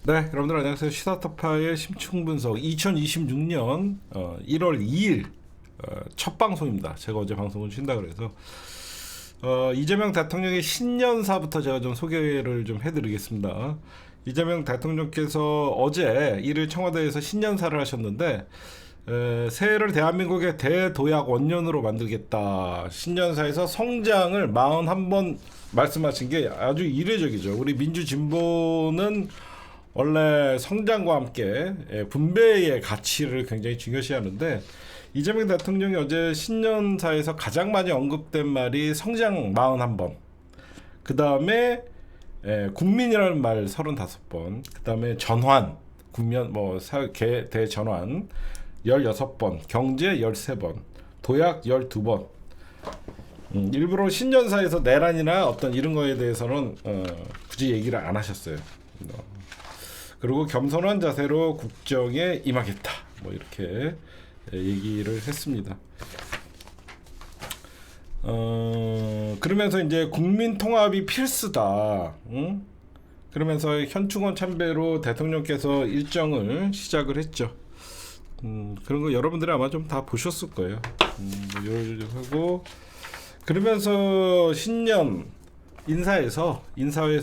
네, 여러분들 안녕하세요. 시사타파의 심층 분석 2026년 1월 2일 첫 방송입니다. 제가 어제 방송을 쉰다 그래서 이재명 대통령의 신년사부터 제가 좀 소개를 좀 해드리겠습니다. 이재명 대통령께서 어제 1일 청와대에서 신년사를 하셨는데 새해를 대한민국의 대도약 원년으로 만들겠다. 신년사에서 성장을 41번 말씀하신 게 아주 이례적이죠. 우리 민주진보는 원래 성장과 함께 분배의 가치를 굉장히 중요시하는데 이재명 대통령이 어제 신년사에서 가장 많이 언급된 말이 성장 41번, 그 다음에 국민이라는 말 35번, 그 다음에 전환, 국면 대전환 16번, 경제 13번, 도약 12번. 일부러 신년사에서 내란이나 어떤 이런 거에 대해서는 굳이 얘기를 안 하셨어요. 그리고 겸손한 자세로 국정에 임하겠다. 뭐 이렇게 얘기를 했습니다. 그러면서 이제 국민 통합이 필수다. 응? 그러면서 현충원 참배로 대통령께서 일정을 시작을 했죠. 그런 거 여러분들이 아마 좀 다 보셨을 거예요. 뭐 하고 그러면서 신년 인사에서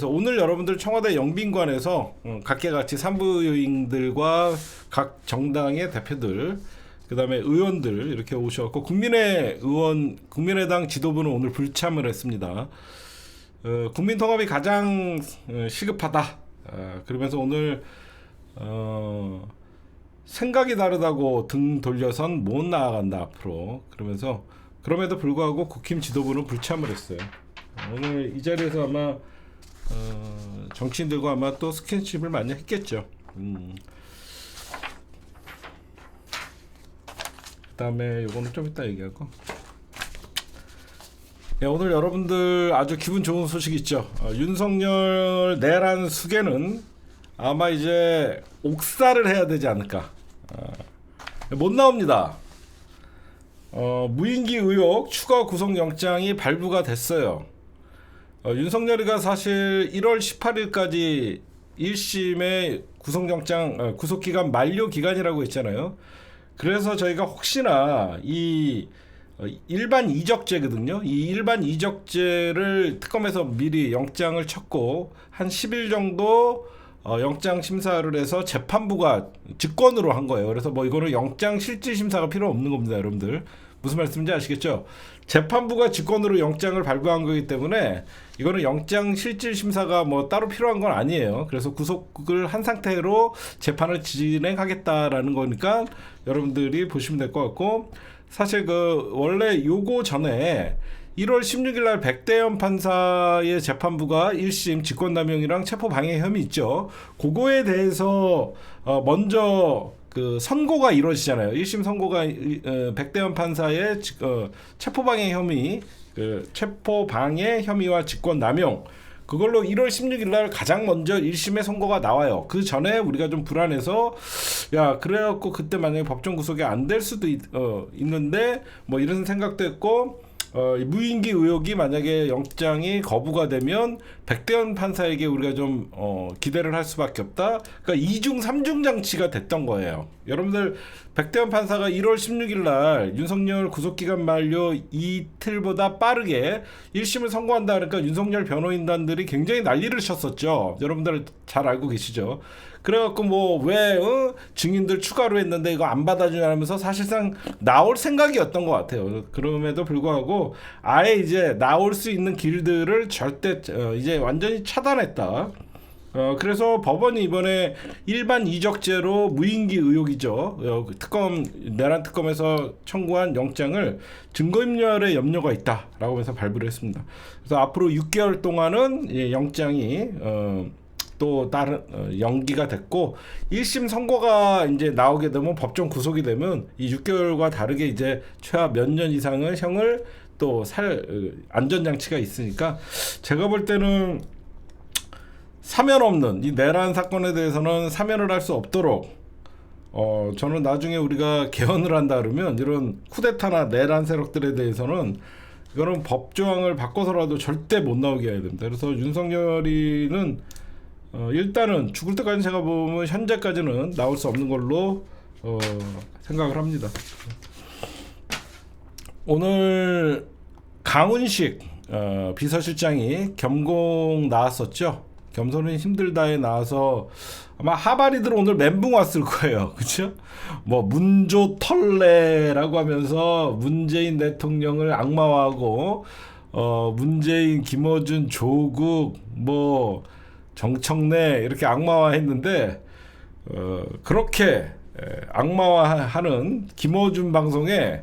오늘 여러분들 청와대 영빈관에서 각계각층 산부요인들과 각 정당의 대표들, 그다음에 의원들 이렇게 오셨고 국민의당 지도부는 오늘 불참을 했습니다. 국민통합이 가장 시급하다. 그러면서 오늘 생각이 다르다고 등 돌려선 못 나아간다 앞으로. 그러면서 그럼에도 불구하고 국힘 지도부는 불참을 했어요. 오늘 이 자리에서 아마 정치인들과 아마 또 스킨십을 많이 했겠죠. 그다음에 요거는 좀 이따 얘기하고. 오늘 여러분들 아주 기분 좋은 소식 있죠. 윤석열 내란 수계는 아마 이제 옥살을 해야 되지 않을까. 못 나옵니다. 무인기 의혹 추가 구속영장이 발부가 됐어요. 윤석열이가 사실 1월 18일까지 1심의 구속영장 구속기간 만료 기간이라고 했잖아요. 그래서 저희가 혹시나 이 일반 이적죄거든요. 이 일반 이적죄를 특검에서 미리 영장을 쳤고 한 10일 정도 영장 심사를 해서 재판부가 직권으로 한 거예요. 그래서 뭐 이거는 영장 실질 심사가 필요 없는 겁니다, 여러분들. 무슨 말씀인지 아시겠죠? 재판부가 직권으로 영장을 발부한 거기 때문에 이거는 영장 실질 심사가 뭐 따로 필요한 건 아니에요. 그래서 구속을 한 상태로 재판을 진행하겠다라는 거니까 여러분들이 보시면 될 것 같고, 사실 그 원래 요거 전에 1월 16일 날 백대현 판사의 재판부가 1심 직권남용이랑 체포방해 혐의 있죠. 그거에 대해서 먼저 그 선고가 이루어지잖아요. 1심 선고가 백대현 판사의 체포방해 혐의, 체포방해 혐의와 직권남용, 그걸로 1월 16일 날 가장 먼저 1심의 선고가 나와요. 그 전에 우리가 좀 불안해서 그래갖고 그때 만약에 법정 구속이 안 될 수도 있는데 뭐 이런 생각도 했고, 무인기 의혹이 만약에 영장이 거부가 되면 백대현 판사에게 우리가 좀 기대를 할 수밖에 없다. 그러니까 2중 3중 장치가 됐던 거예요. 여러분들 백대현 판사가 1월 16일 날 윤석열 구속기간 만료 이틀보다 빠르게 1심을 선고한다 그러니까 윤석열 변호인단들이 굉장히 난리를 쳤었죠. 여러분들 잘 알고 계시죠. 그래갖고 뭐 왜 증인들 추가로 했는데 이거 안 받아주냐 하면서 사실상 나올 생각이었던 것 같아요. 그럼에도 불구하고 아예 이제 나올 수 있는 길들을 절대 이제 완전히 차단했다. 그래서 법원이 이번에 일반 이적죄로 무인기 의혹이죠. 내란 특검에서 청구한 영장을 증거인멸의 염려가 있다라고 해서 발부를 했습니다. 그래서 앞으로 6개월 동안은 영장이 또 다른 연기가 됐고 1심 선고가 이제 나오게 되면 법정 구속이 되면 이 6개월과 다르게 이제 최하 몇 년 이상의 형을 또 안전장치가 있으니까 제가 볼 때는 사면 없는 이 내란 사건에 대해서는 사면을 할 수 없도록 저는 나중에 우리가 개헌을 한다 그러면 이런 쿠데타나 내란 세력들에 대해서는 이거는 법조항을 바꿔서라도 절대 못 나오게 해야 됩니다. 그래서 윤석열이는 일단은 죽을 때까지 제가 보면 현재까지는 나올 수 없는 걸로 생각을 합니다. 오늘 강훈식 비서실장이 겸공 나왔었죠. 겸손은 힘들다에 나와서 아마 하바리들 오늘 멘붕 왔을 거예요. 그렇죠? 뭐 문조 털레라고 하면서 문재인 대통령을 악마화하고 문재인, 김어준, 조국, 뭐 정청래 이렇게 악마화했는데 그렇게 악마화하는 김어준 방송에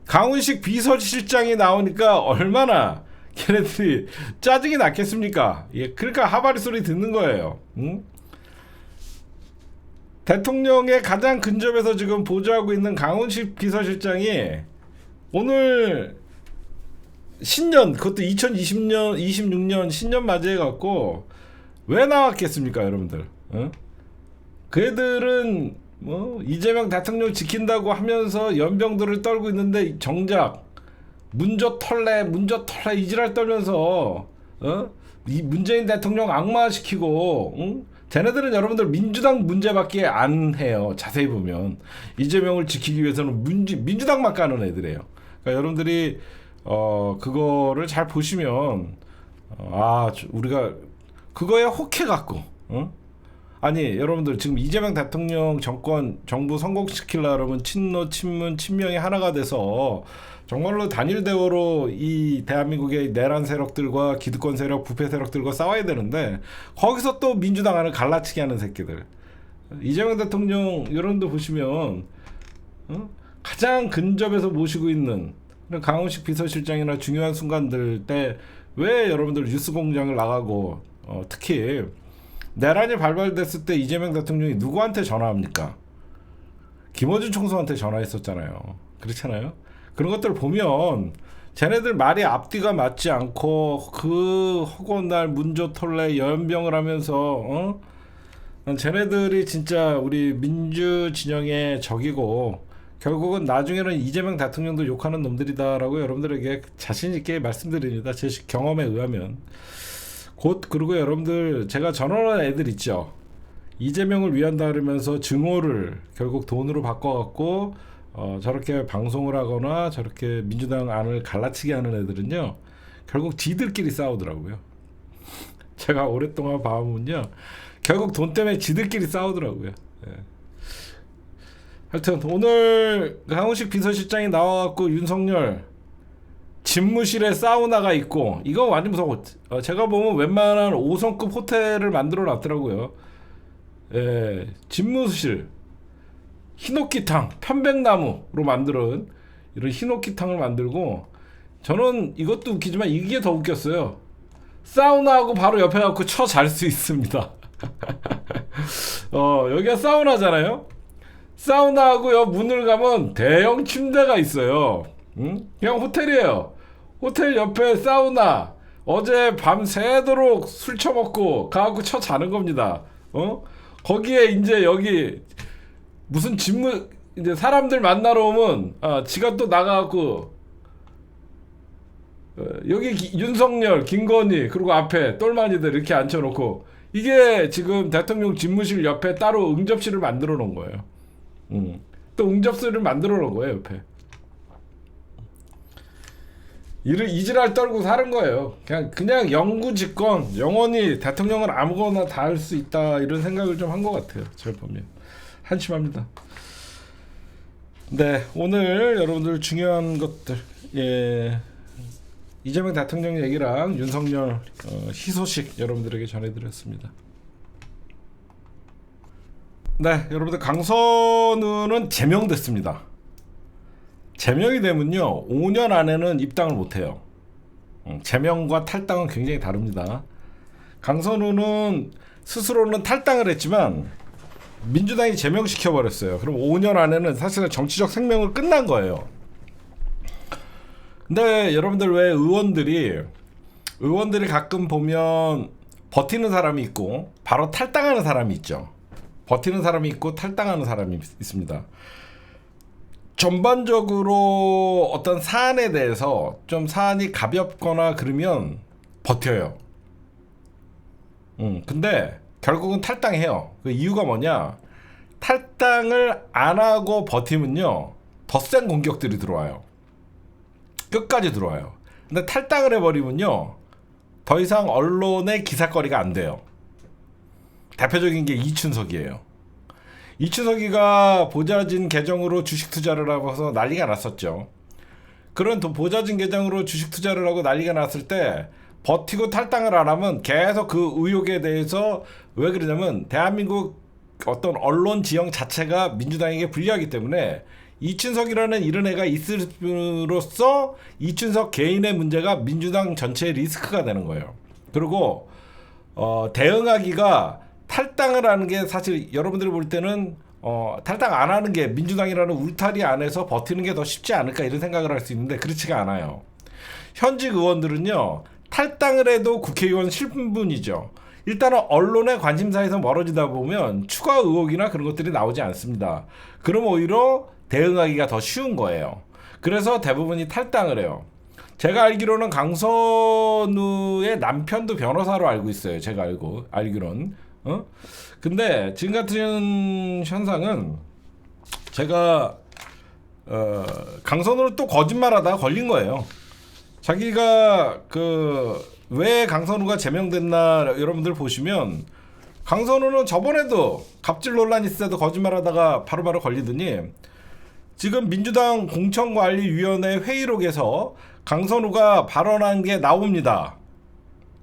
강훈식 비서실장이 나오니까 얼마나 걔네들이 짜증이 났겠습니까? 예, 그러니까 하바리 소리 듣는 거예요. 응? 대통령의 가장 근접에서 지금 보좌하고 있는 강훈식 비서실장이 오늘 신년, 그것도 2020년 26년 신년 맞이해 갖고 왜 나왔겠습니까, 여러분들? 어? 그 애들은 뭐 이재명 대통령 지킨다고 하면서 연병들을 떨고 있는데 정작 문조 털래 이지랄 떨면서 이 문재인 대통령 악마시키고 응? 쟤네들은 여러분들 민주당 문제밖에 안 해요. 자세히 보면 이재명을 지키기 위해서는 민주당만 까는 애들이에요. 그러니까 여러분들이 그거를 잘 보시면 우리가 그거에 혹해 갖고 아니 여러분들 지금 이재명 대통령 정부 성공시키려고 그러면 친노 친문 친명이 하나가 돼서 정말로 단일 대우로 이 대한민국의 내란 세력들과 기득권 세력, 부패 세력들과 싸워야 되는데 거기서 또 민주당 안을 갈라치기 하는 새끼들. 이재명 대통령 여러분들 보시면 가장 근접해서 모시고 있는 강훈식 비서실장이나 중요한 순간들 때 왜 여러분들 뉴스공장을 나가고 특히 내란이 발발됐을 때 이재명 대통령이 누구한테 전화합니까? 김어준 총수한테 전화했었잖아요. 그렇잖아요. 그런 것들을 보면 쟤네들 말이 앞뒤가 맞지 않고 그 허구한 날 문조 털레 연병을 하면서 쟤네들이 진짜 우리 민주 진영의 적이고 결국은 나중에는 이재명 대통령도 욕하는 놈들이다라고 여러분들에게 자신 있게 말씀드립니다. 제 경험에 의하면. 곧 그리고 여러분들 제가 전화하는 애들 있죠. 이재명을 위한다 그러면서 증오를 결국 돈으로 바꿔갖고 저렇게 방송을 하거나 저렇게 민주당 안을 갈라치게 하는 애들은요. 결국 지들끼리 싸우더라고요. 제가 오랫동안 봐보면요. 결국 돈 때문에 지들끼리 싸우더라고요. 예. 하여튼 오늘 강훈식 비서실장이 나와갖고 윤석열 집무실에 사우나가 있고 이거 완전 무서워. 제가 보면 웬만한 5성급 호텔을 만들어 놨더라고요. 예, 집무실 히노키탕 편백나무로 만든 이런 히노키탕을 만들고 저는 이것도 웃기지만 이게 더 웃겼어요. 사우나하고 바로 옆에 갖고 쳐 잘 수 있습니다. 여기가 사우나잖아요. 사우나하고 옆 문을 가면 대형 침대가 있어요. 응? 그냥 호텔이에요. 호텔 옆에 사우나. 어제 밤 새도록 술 처먹고 가갖고 쳐 자는 겁니다. 거기에 이제 여기 무슨 이제 사람들 만나러 오면 지가 또 나가갖고 여기 윤석열, 김건희 그리고 앞에 똘마니들 이렇게 앉혀놓고 이게 지금 대통령 집무실 옆에 따로 응접실을 만들어 놓은 거예요. 또 응접실을 만들어 놓은 거예요 옆에. 이지랄 떨고 사는 거예요. 그냥 영구집권 영원히 대통령은 아무거나 다 할 수 있다 이런 생각을 좀 한 것 같아요. 잘 보면 한심합니다. 네, 오늘 여러분들 중요한 것들 이재명 대통령 얘기랑 윤석열 희소식 여러분들에게 전해드렸습니다. 네, 여러분들 강선우는 제명됐습니다. 제명이 되면요 5년 안에는 입당을 못해요. 제명과 탈당은 굉장히 다릅니다. 강선우는 스스로는 탈당을 했지만 민주당이 제명시켜버렸어요. 그럼 5년 안에는 사실은 정치적 생명은 끝난 거예요. 근데 여러분들 왜 의원들이 가끔 보면 버티는 사람이 있고 바로 탈당하는 사람이 있죠. 버티는 사람이 있고 탈당하는 사람이 있습니다. 전반적으로 어떤 사안에 대해서 좀 사안이 가볍거나 그러면 버텨요. 근데 결국은 탈당해요. 그 이유가 뭐냐? 탈당을 안 하고 버티면요, 더 센 공격들이 들어와요. 끝까지 들어와요. 근데 탈당을 해버리면요, 더 이상 언론의 기사거리가 안 돼요. 대표적인 게 이춘석이에요. 이춘석이가 보좌진 계정으로 주식 투자를 하고서 난리가 났었죠. 그런 보좌진 계정으로 주식 투자를 하고 난리가 났을 때 버티고 탈당을 안 하면 계속 그 의혹에 대해서, 왜 그러냐면 대한민국 어떤 언론 지형 자체가 민주당에게 불리하기 때문에 이춘석이라는 이런 애가 있음으로써 이춘석 개인의 문제가 민주당 전체의 리스크가 되는 거예요. 그리고 대응하기가, 탈당을 하는 게 사실 여러분들이 볼 때는 탈당 안 하는 게 민주당이라는 울타리 안에서 버티는 게 더 쉽지 않을까 이런 생각을 할 수 있는데 그렇지가 않아요. 현직 의원들은요, 탈당을 해도 국회의원 신분이죠. 일단은 언론의 관심사에서 멀어지다 보면 추가 의혹이나 그런 것들이 나오지 않습니다. 그럼 오히려 대응하기가 더 쉬운 거예요. 그래서 대부분이 탈당을 해요. 제가 알기로는 강선우의 남편도 변호사로 알고 있어요. 제가 알기로는. 근데 지금 같은 현상은, 제가 강선우를 또 거짓말하다가 걸린 거예요. 자기가 왜 강선우가 제명됐나 여러분들 보시면, 강선우는 저번에도 갑질 논란이 있을 때도 거짓말하다가 바로바로 걸리더니, 지금 민주당 공천관리위원회 회의록에서 강선우가 발언한 게 나옵니다.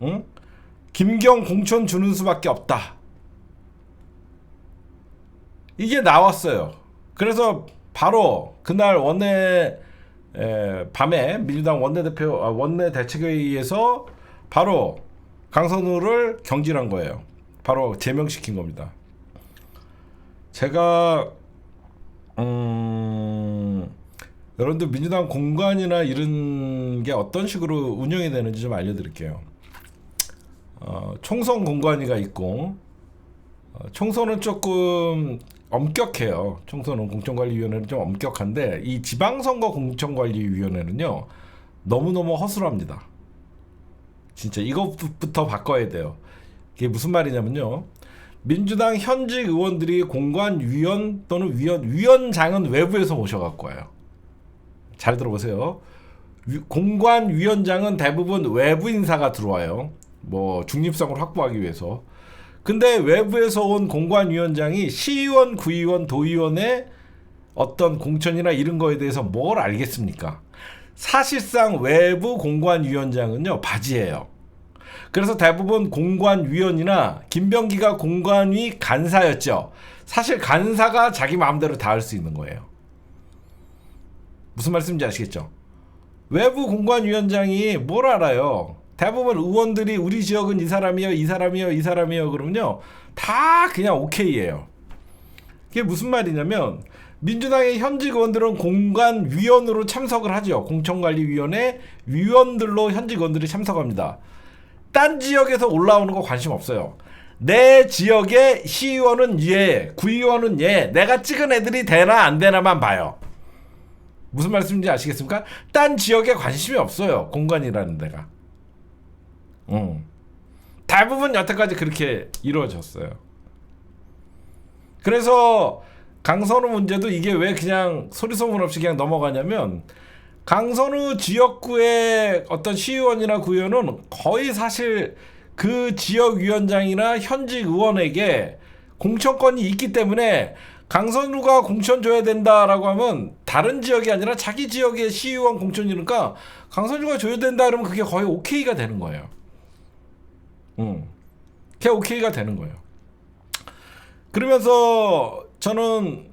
응? 김경 공천 주는 수밖에 없다. 이게 나왔어요. 그래서 바로 그날 밤에 민주당 원내 대책회의에서 바로 강선우를 경질한 거예요. 바로 제명시킨 겁니다. 제가 여러분들 민주당 공관이나 이런 게 어떤 식으로 운영이 되는지 좀 알려드릴게요. 총선 공관위가 있고, 총선은 조금 엄격해요. 총선은 공천관리위원회는 좀 엄격한데, 이 지방선거 공천관리위원회는요, 너무너무 허술합니다. 진짜 이것부터 바꿔야 돼요. 이게 무슨 말이냐면요, 민주당 현직 의원들이 공관위원 또는 위원장은 외부에서 모셔갖고 와요. 잘 들어보세요. 공관위원장은 대부분 외부 인사가 들어와요. 뭐 중립성을 확보하기 위해서. 근데 외부에서 온 공관위원장이 시의원, 구의원, 도의원의 어떤 공천이나 이런 거에 대해서 뭘 알겠습니까? 사실상 외부 공관위원장은요, 바지예요. 그래서 대부분 공관위원이나 김병기가 공관위 간사였죠. 사실 간사가 자기 마음대로 다 할 수 있는 거예요. 무슨 말씀인지 아시겠죠? 외부 공관위원장이 뭘 알아요? 대부분 의원들이 우리 지역은 이 사람이요, 이 사람이요, 이 사람이요 그러면요, 다 그냥 오케이예요. 그게 무슨 말이냐면, 민주당의 현직 의원들은 공관위원으로 참석을 하죠. 공천관리위원회 위원들로 현직 의원들이 참석합니다. 딴 지역에서 올라오는 거 관심 없어요. 내 지역의 시의원은 얘, 구의원은 얘, 내가 찍은 애들이 되나 안 되나만 봐요. 무슨 말씀인지 아시겠습니까? 딴 지역에 관심이 없어요. 공관이라는 데가. 대부분 여태까지 그렇게 이루어졌어요. 그래서 강선우 문제도 이게 왜 그냥 소리소문 없이 그냥 넘어가냐면, 강선우 지역구의 어떤 시의원이나 구의원은 거의 사실 그 지역위원장이나 현직 의원에게 공천권이 있기 때문에, 강선우가 공천 줘야 된다라고 하면 다른 지역이 아니라 자기 지역의 시의원 공천이니까 강선우가 줘야 된다 그러면 그게 거의 오케이가 되는 거예요. 그게 오케이가 되는 거예요. 그러면서 저는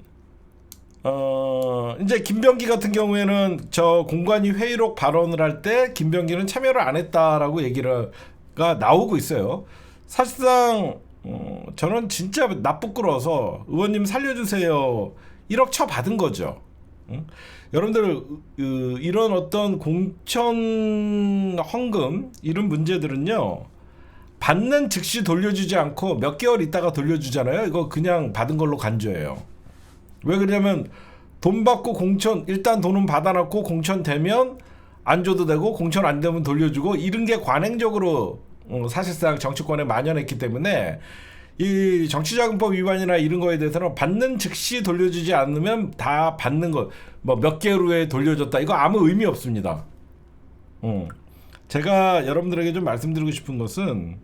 이제 김병기 같은 경우에는 저 공관위 회의록 발언을 할 때 김병기는 참여를 안 했다라고 얘기가 나오고 있어요. 사실상 저는 진짜 나쁘끄러워서 의원님 살려주세요 1억 쳐 받은 거죠. 여러분들 이런 어떤 공천 헌금 이런 문제들은요, 받는 즉시 돌려주지 않고 몇 개월 있다가 돌려주잖아요. 이거 그냥 받은 걸로 간주해요. 왜 그러냐면, 돈 받고 공천, 일단 돈은 받아놨고 공천 되면 안 줘도 되고 공천 안 되면 돌려주고, 이런 게 관행적으로 사실상 정치권에 만연했기 때문에 이 정치자금법 위반이나 이런 거에 대해서는 받는 즉시 돌려주지 않으면 다 받는 거 뭐 몇 개월 후에 돌려줬다 이거 아무 의미 없습니다. 제가 여러분들에게 좀 말씀드리고 싶은 것은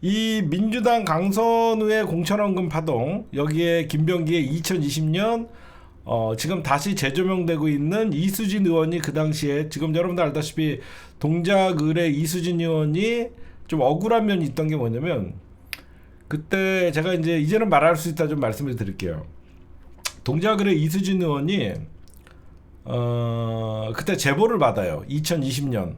이 민주당 강선우의 공천원금 파동 여기에 김병기의 2020년 지금 다시 재조명되고 있는 이수진 의원이 그 당시에 지금 여러분들 알다시피 동작을의 이수진 의원이 좀 억울한 면이 있던 게 뭐냐면 그때 제가 이제는 말할 수 있다 좀 말씀을 드릴게요. 동작을의 이수진 의원이 그때 제보를 받아요. 2020년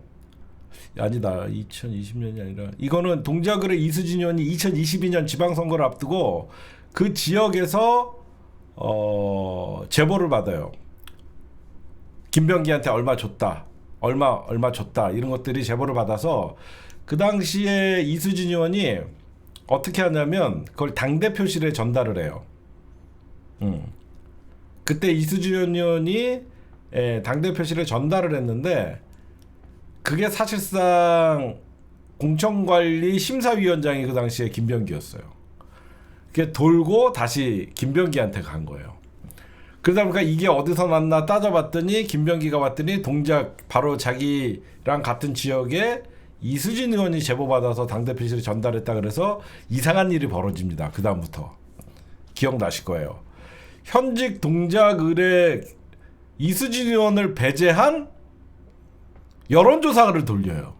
아니다 2020년이 아니라 이거는 동작을의 이수진 의원이 2022년 지방선거를 앞두고 그 지역에서 제보를 받아요. 김병기한테 얼마 줬다 얼마 줬다 이런 것들이 제보를 받아서 그 당시에 이수진 의원이 어떻게 하냐면 그걸 당대표실에 전달을 해요. 그때 이수진 의원이 당대표실에 전달을 했는데 그게 사실상 공천관리 심사위원장이 그 당시에 김병기였어요. 그게 돌고 다시 김병기한테 간 거예요. 그러다 보니까 이게 어디서 났나 따져봤더니 김병기가 왔더니 동작 바로 자기랑 같은 지역에 이수진 의원이 제보받아서 당대표실에 전달했다 그래서 이상한 일이 벌어집니다. 그 다음부터 기억나실 거예요. 현직 동작을의 이수진 의원을 배제한 여론조사를 돌려요.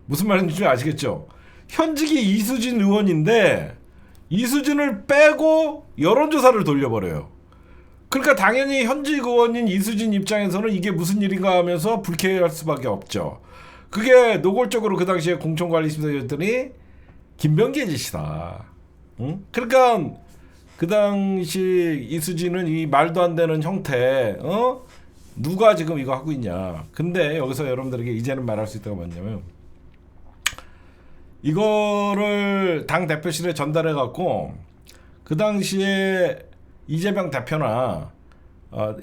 무슨 말인지 아시겠죠? 현직이 이수진 의원인데 이수진을 빼고 여론조사를 돌려버려요. 그러니까 당연히 현직 의원인 이수진 입장에서는 이게 무슨 일인가 하면서 불쾌할 수밖에 없죠. 그게 노골적으로 그 당시에 공천관리심사위원들이 김병기의 짓이다. 그러니까 그 당시 이수진은 이 말도 안 되는 형태, 누가 지금 이거 하고 있냐. 근데 여기서 여러분들에게 이제는 말할 수 있다고 뭐냐면 이거를 당 대표실에 전달해 갖고 그 당시에 이재명 대표나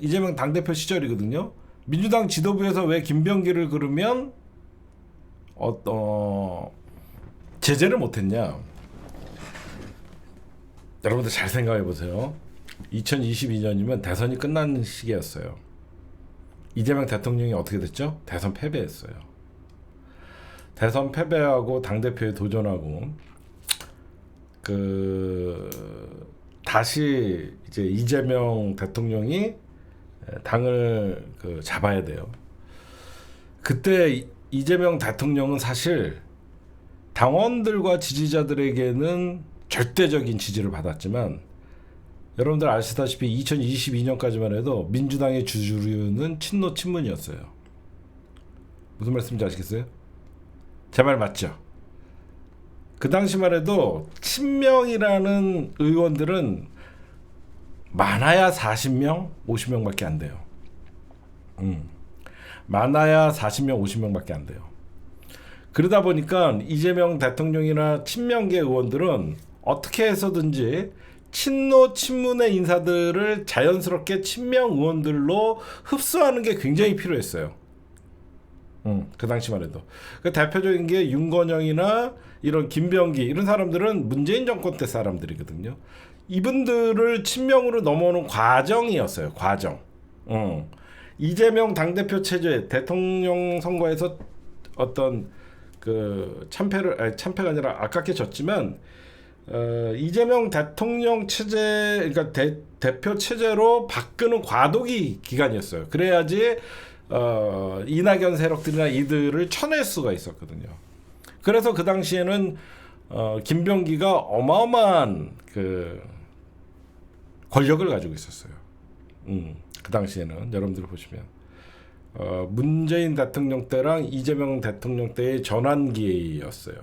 이재명 당대표 시절이거든요. 민주당 지도부에서 왜 김병기를 그러면 제재를 못했냐. 여러분들 잘 생각해 보세요. 2022년이면 대선이 끝난 시기였어요. 이재명 대통령이 어떻게 됐죠? 대선 패배했어요. 대선 패배하고 당대표에 도전하고 다시 이제 이재명 대통령이 당을 잡아야 돼요. 그때 이재명 대통령은 사실 당원들과 지지자들에게는 절대적인 지지를 받았지만 여러분들 아시다시피 2022년까지만 해도 민주당의 주주류는 친노 친문이었어요. 무슨 말씀인지 아시겠어요? 제 말 맞죠? 그 당시만 해도 친명이라는 의원들은 많아야 40명, 50명밖에 안 돼요. 많아야 40명, 50명밖에 안 돼요. 그러다 보니까 이재명 대통령이나 친명계 의원들은 어떻게 해서든지 친노 친문의 인사들을 자연스럽게 친명 의원들로 흡수하는 게 굉장히 필요했어요. 그 당시만 해도. 그 대표적인 게 윤건영이나 이런 김병기 이런 사람들은 문재인 정권 때 사람들이거든요. 이분들을 친명으로 넘어오는 과정이었어요. 과정. 이재명 당대표 체제 대통령 선거에서 어떤 참패가 아니라 아깝게 졌지만 이재명 대통령 체제 그러니까 대표 체제로 바꾸는 과도기 기간이었어요. 그래야지 이낙연 세력들이나 이들을 쳐낼 수가 있었거든요. 그래서 그 당시에는 김병기가 어마어마한 권력을 가지고 있었어요. 그 당시에는 여러분들 보시면 문재인 대통령 때랑 이재명 대통령 때의 전환기였어요.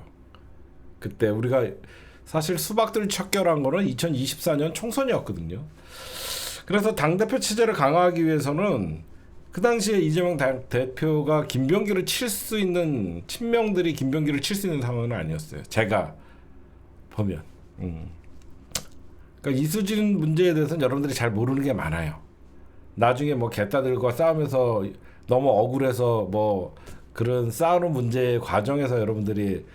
그때 우리가 사실 수박들 척결한 거는 2024년 총선이었거든요. 그래서 당대표 체제를 강화하기 위해서는 그 당시에 이재명 대표가 김병기를 칠 수 있는 친명들이 김병기를 칠 수 있는 상황은 아니었어요. 제가 보면. 그러니까 이수진 문제에 대해서는 여러분들이 잘 모르는 게 많아요. 나중에 뭐 개따들과 싸우면서 너무 억울해서 뭐 그런 싸우는 문제 과정에서 여러분들이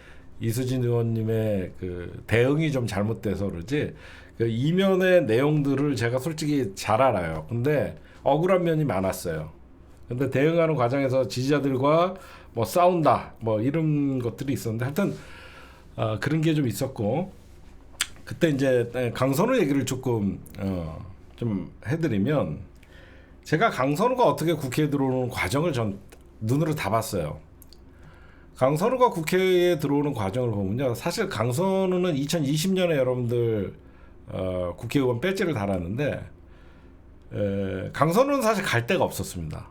이수진 의원님의 그 대응이 좀 잘못돼서 그러지, 그 이면의 내용들을 제가 솔직히 잘 알아요. 근데 억울한 면이 많았어요. 근데 대응하는 과정에서 지지자들과 뭐 싸운다 뭐 이런 것들이 있었는데, 하여튼 그런 게 좀 있었고, 그때 이제 강선우 얘기를 조금 좀 해드리면, 제가 강선우가 어떻게 국회에 들어오는 과정을 전 눈으로 다 봤어요. 강선우가 국회에 들어오는 과정을 보면요, 사실 강선우는 2020년에 여러분들 국회의원 배지를 달았는데, 강선우는 사실 갈 데가 없었습니다.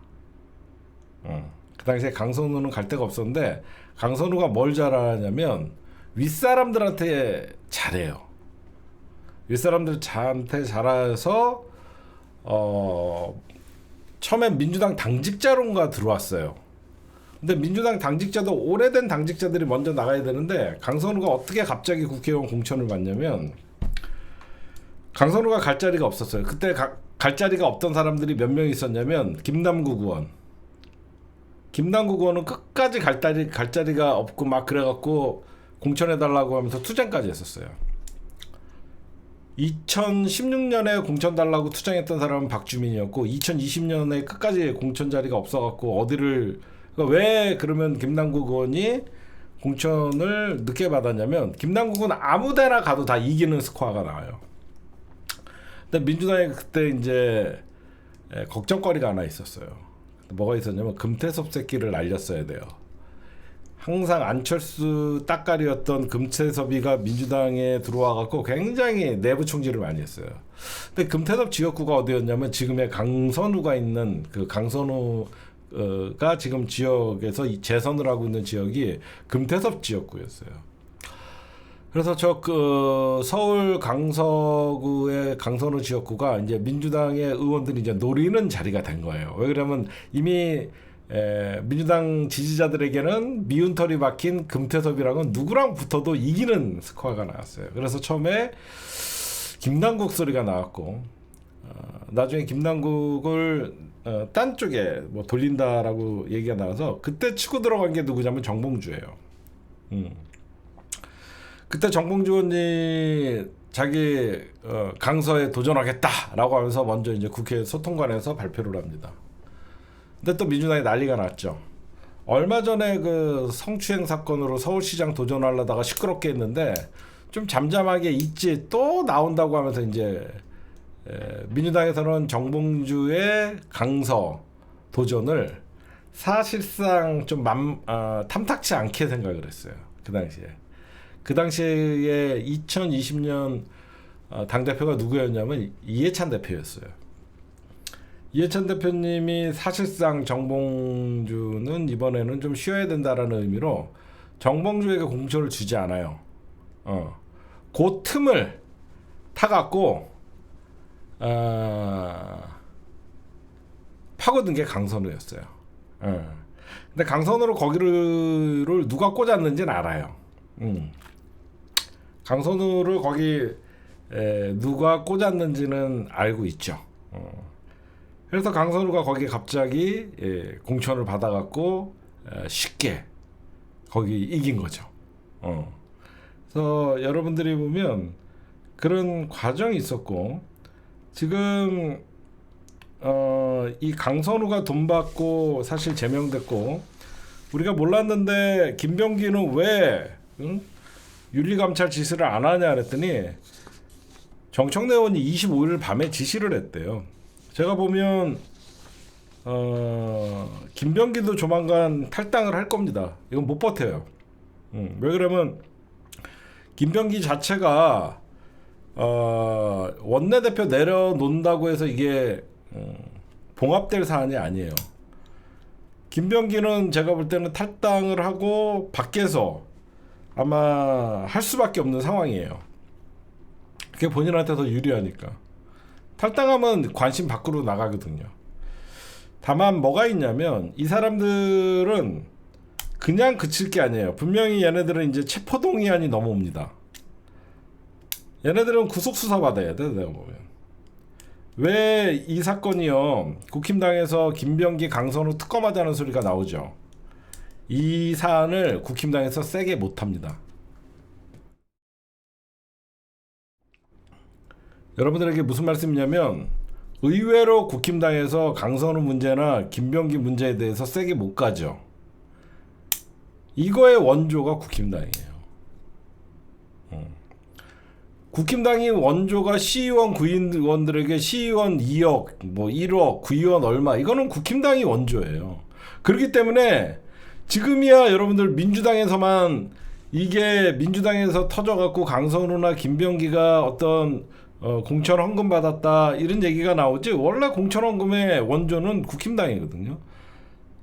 그 당시에 강선우는 갈 데가 없었는데, 강선우가 뭘 잘하냐면 윗사람들한테 잘해요. 윗사람들한테 잘해서 처음엔 민주당 당직자론가 들어왔어요. 근데 민주당 당직자도 오래된 당직자들이 먼저 나가야 되는데, 강선우가 어떻게 갑자기 국회의원 공천을 받냐면, 강선우가 갈 자리가 없었어요. 그때 갈 자리가 없던 사람들이 몇 명 있었냐면, 김남국 의원은 끝까지 갈 자리가 없고 막 그래갖고 공천해달라고 하면서 투쟁까지 했었어요. 2016년에 공천 달라고 투쟁했던 사람은 박주민이었고, 2020년에 끝까지 공천 자리가 없어갖고 어디를, 그러니까 왜 그러면 김남국 의원이 공천을 늦게 받았냐면, 김남국은 아무데나 가도 다 이기는 스코어가 나와요. 근데 민주당이 그때 이제 걱정거리가 하나 있었어요. 뭐가 있었냐면, 금태섭 새끼를 날렸어야 돼요. 항상 안철수 따까리였던 금태섭이가 민주당에 들어와갖고 굉장히 내부 총질을 많이 했어요. 근데 금태섭 지역구가 어디였냐면, 지금의 강선우가 있는 그 강선우가 지금 지역에서 재선을 하고 있는 지역이 금태섭 지역구였어요. 그래서 서울 강서구의 강선우 지역구가 이제 민주당의 의원들이 이제 노리는 자리가 된 거예요. 왜 그러면 이미 민주당 지지자들에게는 미운 털이 박힌 금태섭이랑은 누구랑 붙어도 이기는 스코어가 나왔어요. 그래서 처음에 김남국 소리가 나왔고, 나중에 김남국을 딴 쪽에 뭐 돌린다라고 얘기가 나와서, 그때 치고 들어간 게 누구냐면 정봉주예요. 그때 정봉주 의원이 자기 강서에 도전하겠다라고 하면서 먼저 이제 국회 소통관에서 발표를 합니다. 근데 또 민주당이 난리가 났죠. 얼마 전에 그 성추행 사건으로 서울시장 도전하려다가 시끄럽게 했는데, 좀 잠잠하게 있지 또 나온다고 하면서 이제 민주당에서는 정봉주의 강서 도전을 사실상 좀 탐탁치 않게 생각을 했어요. 그 당시에 2020년 당대표가 누구였냐면 이해찬 대표였어요. 이해찬 대표님이 사실상 정봉주는 이번에는 좀 쉬어야 된다라는 의미로 정봉주에게 공천을 주지 않아요. 그 틈을 타갖고 파고든 게 강선우였어요. 근데 강선우로 거기를 누가 꽂았는지는 알아요. 강선우를 거기 누가 꽂았는지는 알고 있죠. 그래서 강선우가 거기에 갑자기 공천을 받아갖고 쉽게 거기 이긴 거죠. 그래서 여러분들이 보면 그런 과정이 있었고, 지금 이 강선우가 돈 받고 사실 제명됐고, 우리가 몰랐는데 김병기는 왜 윤리감찰 지시를 안 하냐 그랬더니, 정청래 의원이 25일 밤에 지시를 했대요. 제가 보면 김병기도 조만간 탈당을 할 겁니다. 이건 못 버텨요. 왜 그러면 김병기 자체가 원내대표 내려놓는다고 해서 이게 봉합될 사안이 아니에요. 김병기는 제가 볼 때는 탈당을 하고 밖에서 아마 할 수밖에 없는 상황이에요. 그게 본인한테 더 유리하니까. 탈당하면 관심 밖으로 나가거든요. 다만 뭐가 있냐면, 이 사람들은 그냥 그칠 게 아니에요. 분명히 얘네들은 이제 체포동의안이 넘어옵니다. 얘네들은 구속수사 받아야 돼, 내가 보면. 왜 이 사건이요, 국힘당에서 김병기, 강선우 특검하자는 소리가 나오죠. 이 사안을 국힘당에서 세게 못합니다. 여러분들에게 무슨 말씀이냐면 의외로 국힘당에서 강선우 문제나 김병기 문제에 대해서 세게 못 가죠. 이거의 원조가 국힘당이에요. 국힘당이 원조가 시의원, 구의원들에게 시의원 2억, 뭐 1억, 구의원 얼마, 이거는 국힘당이 원조예요. 그렇기 때문에 지금이야 여러분들 민주당에서만 이게 민주당에서 터져갖고 강선우나 김병기가 어떤 공천 헌금 받았다 이런 얘기가 나오지, 원래 공천 헌금의 원조는 국힘당이거든요.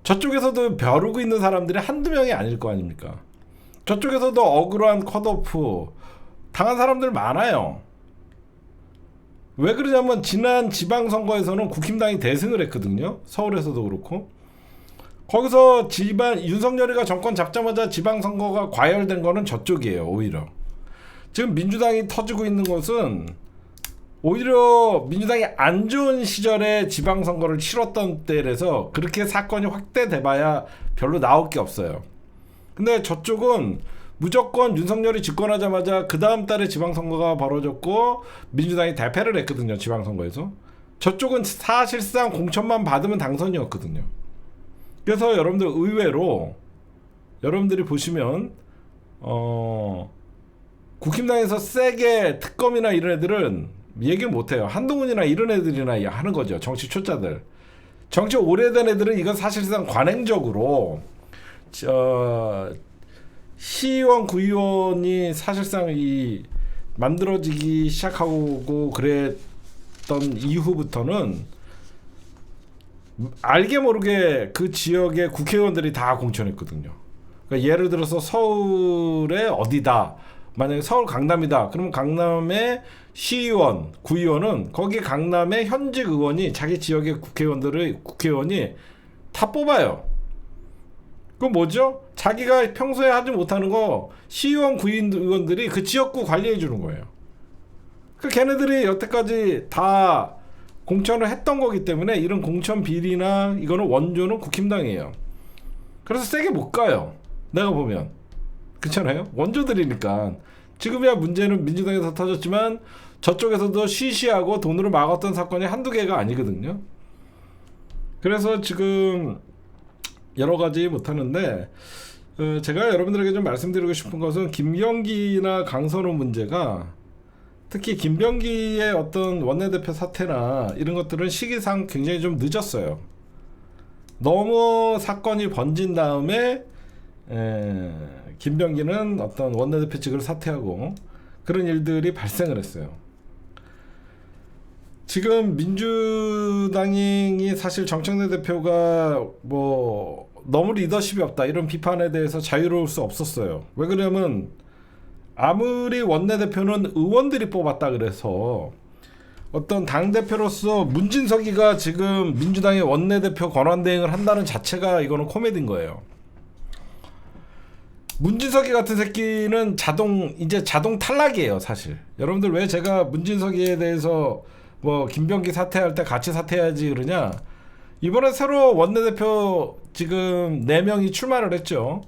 저쪽에서도 벼르고 있는 사람들이 한두 명이 아닐 거 아닙니까? 저쪽에서도 억울한 컷오프 당한 사람들 많아요. 왜 그러냐면 지난 지방선거에서는 국힘당이 대승을 했거든요. 서울에서도 그렇고. 거기서 윤석열이가 정권 잡자마자 지방선거가 과열된 거는 저쪽이에요. 오히려 지금 민주당이 터지고 있는 것은 오히려 민주당이 안 좋은 시절에 지방선거를 치렀던 때라서 그렇게 사건이 확대돼봐야 별로 나올 게 없어요. 근데 저쪽은 무조건 윤석열이 집권하자마자 그 다음 달에 지방선거가 벌어졌고 민주당이 대패를 했거든요. 지방선거에서. 저쪽은 사실상 공천만 받으면 당선이었거든요. 그래서 여러분들 의외로 여러분들이 보시면 국힘당에서 세게 특검이나 이런 애들은 얘기를 못해요. 한동훈이나 이런 애들이나 하는 거죠. 정치 초짜들. 정치 오래된 애들은 이건 사실상 관행적으로 시의원, 구의원이 사실상 이 만들어지기 시작하고 그랬던 이후부터는 알게 모르게 그 지역의 국회의원들이 다 공천했거든요. 그러니까 예를 들어서 서울의 어디다, 만약에 서울 강남이다, 그러면 강남의 시의원, 구의원은 거기 강남의 현직 의원이 자기 지역의 국회의원이 다 뽑아요. 그건 뭐죠? 자기가 평소에 하지 못하는 거 시의원, 구의원들이 그 지역구 관리해 주는 거예요. 그 걔네들이 여태까지 다 공천을 했던 거기 때문에 이런 공천 비리나 이거는 원조는 국힘당이에요. 그래서 세게 못 가요. 내가 보면. 그렇잖아요? 원조들이니까. 지금이야 문제는 민주당에서 터졌지만 저쪽에서도 시시하고 돈으로 막았던 사건이 한두 개가 아니거든요. 그래서 지금 여러 가지 못하는데 제가 여러분들에게 좀 말씀드리고 싶은 것은 김병기나 강선우 문제가, 특히 김병기의 어떤 원내대표 사태나 이런 것들은 시기상 굉장히 좀 늦었어요. 너무 사건이 번진 다음에 김병기는 어떤 원내대표직을 사퇴하고 그런 일들이 발생을 했어요. 지금 민주당이 사실 정청래 대표가 뭐 너무 리더십이 없다 이런 비판에 대해서 자유로울 수 없었어요. 왜 그러냐면 아무리 원내대표는 의원들이 뽑았다 그래서 어떤 당대표로서 문진석이가 지금 민주당의 원내대표 권한대행을 한다는 자체가 이거는 코미디인 거예요. 문진석이 같은 새끼는 이제 자동 탈락이에요. 사실 여러분들 왜 제가 문진석이에 대해서 뭐 김병기 사퇴할 때 같이 사퇴해야지 그러냐, 이번에 새로 원내대표 지금 4명이 출마를 했죠.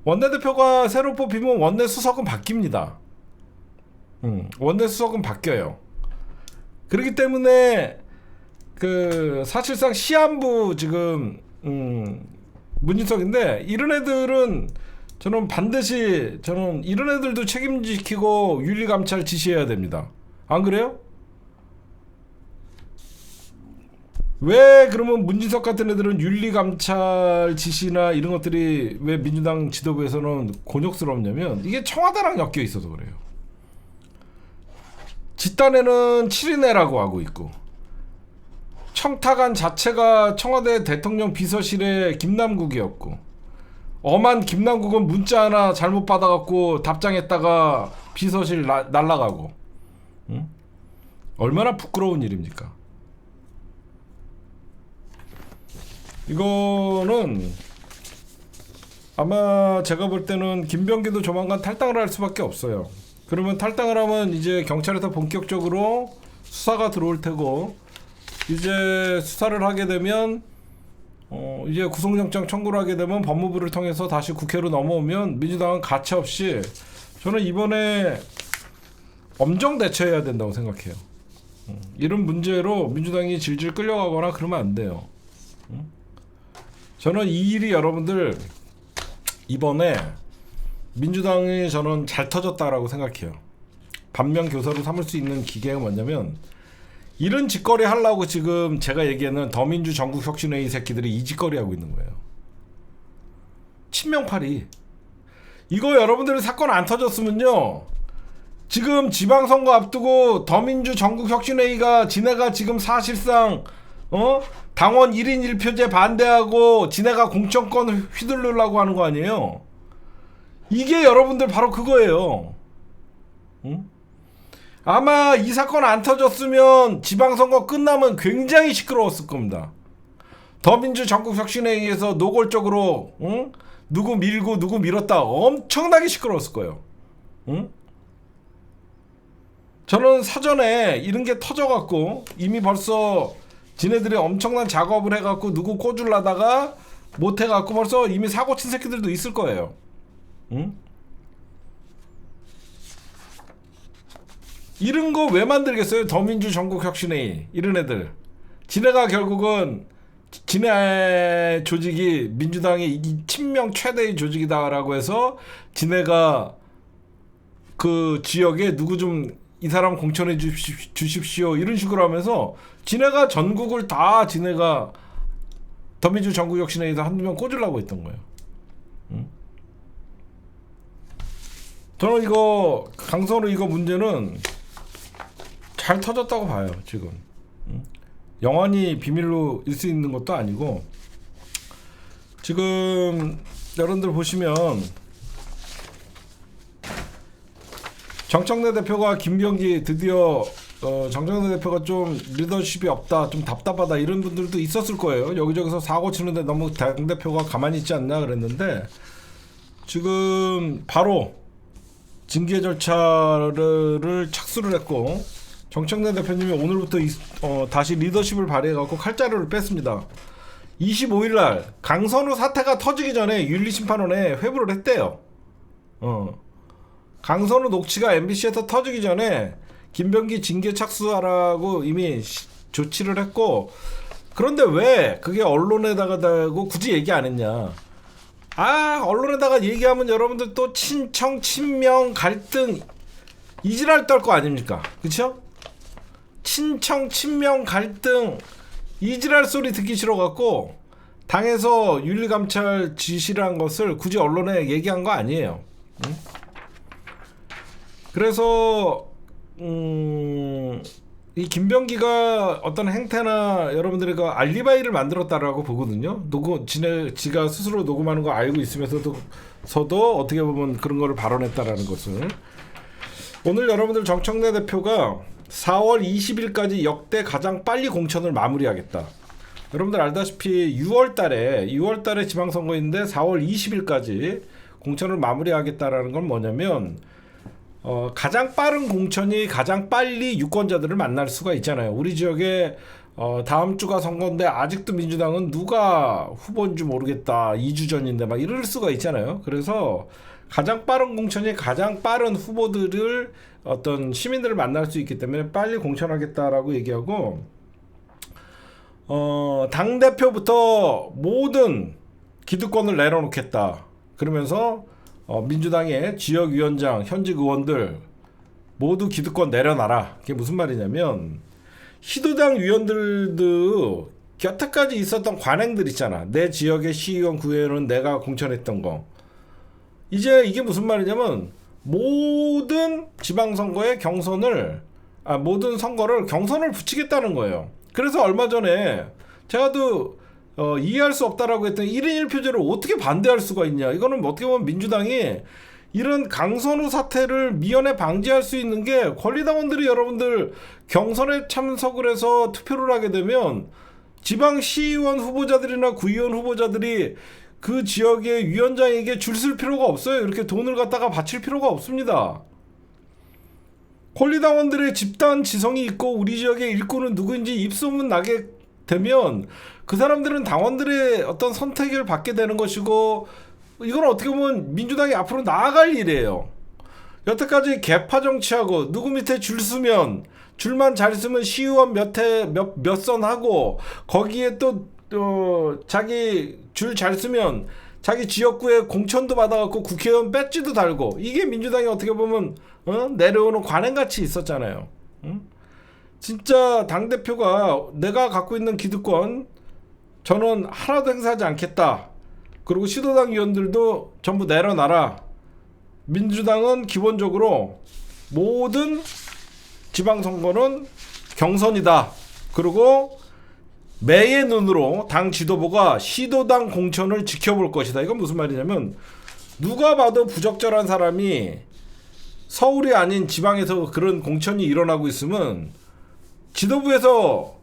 원내대표가 새로 뽑히면 원내수석은 바뀝니다. 원내수석은 바뀌어요. 그렇기 때문에 그 사실상 시한부 지금 문진석인데, 이런 애들은 저는 반드시 이런 애들도 책임지키고 윤리감찰 지시해야 됩니다. 안 그래요? 왜 그러면 문진석 같은 애들은 윤리감찰 지시나 이런 것들이 왜 민주당 지도부에서는 곤욕스럽냐면 이게 청와대랑 엮여 있어서 그래요. 집단에는 7인회라고 하고 있고, 청탁안 자체가 청와대 대통령 비서실의 김남국이었고, 엄한 김남국은 문자 하나 잘못 받아갖고 답장했다가 비서실 날라가고, 응? 얼마나 부끄러운 일입니까? 이거는 아마 제가 볼 때는 김병기도 조만간 탈당을 할 수밖에 없어요. 그러면 탈당을 하면 이제 경찰에서 본격적으로 수사가 들어올 테고, 이제 수사를 하게 되면 이제 구속영장 청구를 하게 되면 법무부를 통해서 다시 국회로 넘어오면 민주당은 가차없이 저는 이번에 엄정 대처해야 된다고 생각해요. 이런 문제로 민주당이 질질 끌려가거나 그러면 안 돼요. 저는 이 일이 여러분들 이번에 민주당이 저는 잘 터졌다라고 생각해요. 반면 교사로 삼을 수 있는 기계가 뭐냐면 이런 짓거리 하려고 지금 제가 얘기하는 더민주 전국혁신회의 새끼들이 이 짓거리 하고 있는 거예요. 친명팔이. 이거 여러분들이 사건 안 터졌으면요, 지금 지방선거 앞두고 더민주 전국혁신회의가 지네가 지금 사실상 당원 1인 1표제 반대하고 지네가 공천권 휘둘르려고 하는 거 아니에요. 이게 여러분들 바로 그거예요. 응? 아마 이 사건 안 터졌으면 지방선거 끝나면 굉장히 시끄러웠을 겁니다. 더민주 전국혁신회의에서 노골적으로 누구 밀고 누구 밀었다 엄청나게 시끄러웠을 거예요. 응? 저는 사전에 이런 게 터져갖고 이미 벌써 지네들이 엄청난 작업을 해갖고 누구 꽂으려다가 못해갖고 벌써 이미 사고 친 새끼들도 있을 거예요. 응? 이런 거 왜 만들겠어요? 더민주 전국혁신회의 이런 애들. 지네가 결국은 지네 조직이 민주당의 이 친명 최대의 조직이다라고 해서 지네가 그 지역에 누구 좀 이 사람 공천해 주십시오 이런 식으로 하면서 지네가 전국을 다 지네가 더민주 전국혁신회의에서 한두 명 꽂으려고 했던 거예요. 응? 저는 이거 강선우 이거 문제는 잘 터졌다고 봐요. 지금 영원히 비밀로 일 수 있는 것도 아니고, 지금 여러분들 보시면 정청래 대표가 김병기 드디어 정청래 대표가 좀 리더십이 없다, 좀 답답하다 이런 분들도 있었을 거예요. 여기저기서 사고 치는데 너무 당대표가 가만히 있지 않나 그랬는데, 지금 바로 징계 절차를 착수를 했고 정청래 대표님이 오늘부터 다시 리더십을 발휘해갖고 칼자루를 뺐습니다. 25일날 강선우 사태가 터지기 전에 윤리심판원에 회부를 했대요. 강선우 녹취가 MBC에서 터지기 전에 김병기 징계 착수하라고 이미 조치를 했고, 그런데 왜 그게 언론에다가 대고 굳이 얘기 안 했냐. 언론에다가 얘기하면 여러분들 또 친청 친명 갈등 이지랄 떨 거 아닙니까? 그쵸? 친청 친명 갈등 이지랄 소리 듣기 싫어갖고 당에서 윤리감찰 지시를 한 것을 굳이 언론에 얘기한 거 아니에요. 응? 그래서 이 김병기가 어떤 행태나 여러분들이 그 알리바이를 만들었다라고 보거든요. 지가 스스로 녹음하는 거 알고 있으면서도 어떻게 보면 그런 거를 발언했다라는 것을. 오늘 여러분들 정청래 대표가 4월 20일까지 역대 가장 빨리 공천을 마무리하겠다. 여러분들 알다시피 6월달에 지방선거인데 4월 20일까지 공천을 마무리하겠다라는 건 뭐냐면, 가장 빠른 공천이 가장 빨리 유권자들을 만날 수가 있잖아요. 우리 지역에 다음 주가 선거인데 아직도 민주당은 누가 후보인지 모르겠다, 2주 전인데 막 이럴 수가 있잖아요. 그래서 가장 빠른 공천이 가장 빠른 후보들을 어떤 시민들을 만날 수 있기 때문에 빨리 공천하겠다라고 얘기하고, 당대표부터 모든 기득권을 내려놓겠다 그러면서 민주당의 지역위원장, 현직 의원들 모두 기득권 내려놔라. 그게 무슨 말이냐면, 희도당 위원들도 여태까지 있었던 관행들 있잖아. 내 지역의 시의원, 구의원은 내가 공천했던 거. 이제 이게 무슨 말이냐면, 모든 지방선거의 모든 선거를 경선을 붙이겠다는 거예요. 그래서 얼마 전에 제가도 이해할 수 없다라고 했더니 1인 1표제를 어떻게 반대할 수가 있냐. 이거는 어떻게 보면 민주당이 이런 강선우 사태를 미연에 방지할 수 있는 게, 권리당원들이 여러분들 경선에 참석을 해서 투표를 하게 되면 지방 시의원 후보자들이나 구의원 후보자들이 그 지역의 위원장에게 줄 쓸 필요가 없어요. 이렇게 돈을 갖다가 바칠 필요가 없습니다. 권리당원들의 집단 지성이 있고 우리 지역의 일꾼은 누구인지 입소문 나게 되면 그 사람들은 당원들의 어떤 선택을 받게 되는 것이고, 이건 어떻게 보면 민주당이 앞으로 나아갈 일이에요. 여태까지 개파 정치하고 누구 밑에 줄 서면, 줄만 잘 쓰면 시의원 몇 선 하고, 거기에 또 자기 줄 잘 쓰면 자기 지역구에 공천도 받아갖고 국회의원 배지도 달고, 이게 민주당이 어떻게 보면 내려오는 관행같이 있었잖아요. 진짜 당대표가 내가 갖고 있는 기득권 저는 하나도 행사하지 않겠다. 그리고 시도당 의원들도 전부 내려놔라. 민주당은 기본적으로 모든 지방선거는 경선이다. 그리고 매의 눈으로 당 지도부가 시도당 공천을 지켜볼 것이다. 이건 무슨 말이냐면, 누가 봐도 부적절한 사람이 서울이 아닌 지방에서 그런 공천이 일어나고 있으면 지도부에서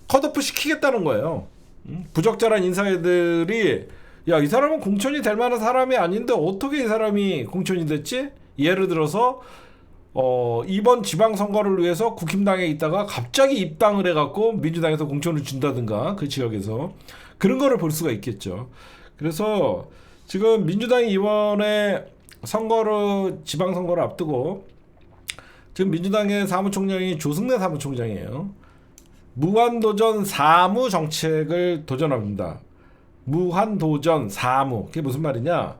컷오프 시키겠다는 거예요. 부적절한 인사들이, 야, 이 사람은 공천이 될 만한 사람이 아닌데 어떻게 이 사람이 공천이 됐지? 예를 들어서 이번 지방선거를 위해서 국힘당에 있다가 갑자기 입당을 해갖고 민주당에서 공천을 준다든가, 그 지역에서 그런 거를 볼 수가 있겠죠. 그래서 지금 민주당이 이번에 지방선거를 앞두고 지금 민주당의 사무총장이 조승래 사무총장이에요. 무한도전 사무 정책을 도전합니다. 무한도전 사무. 그게 무슨 말이냐?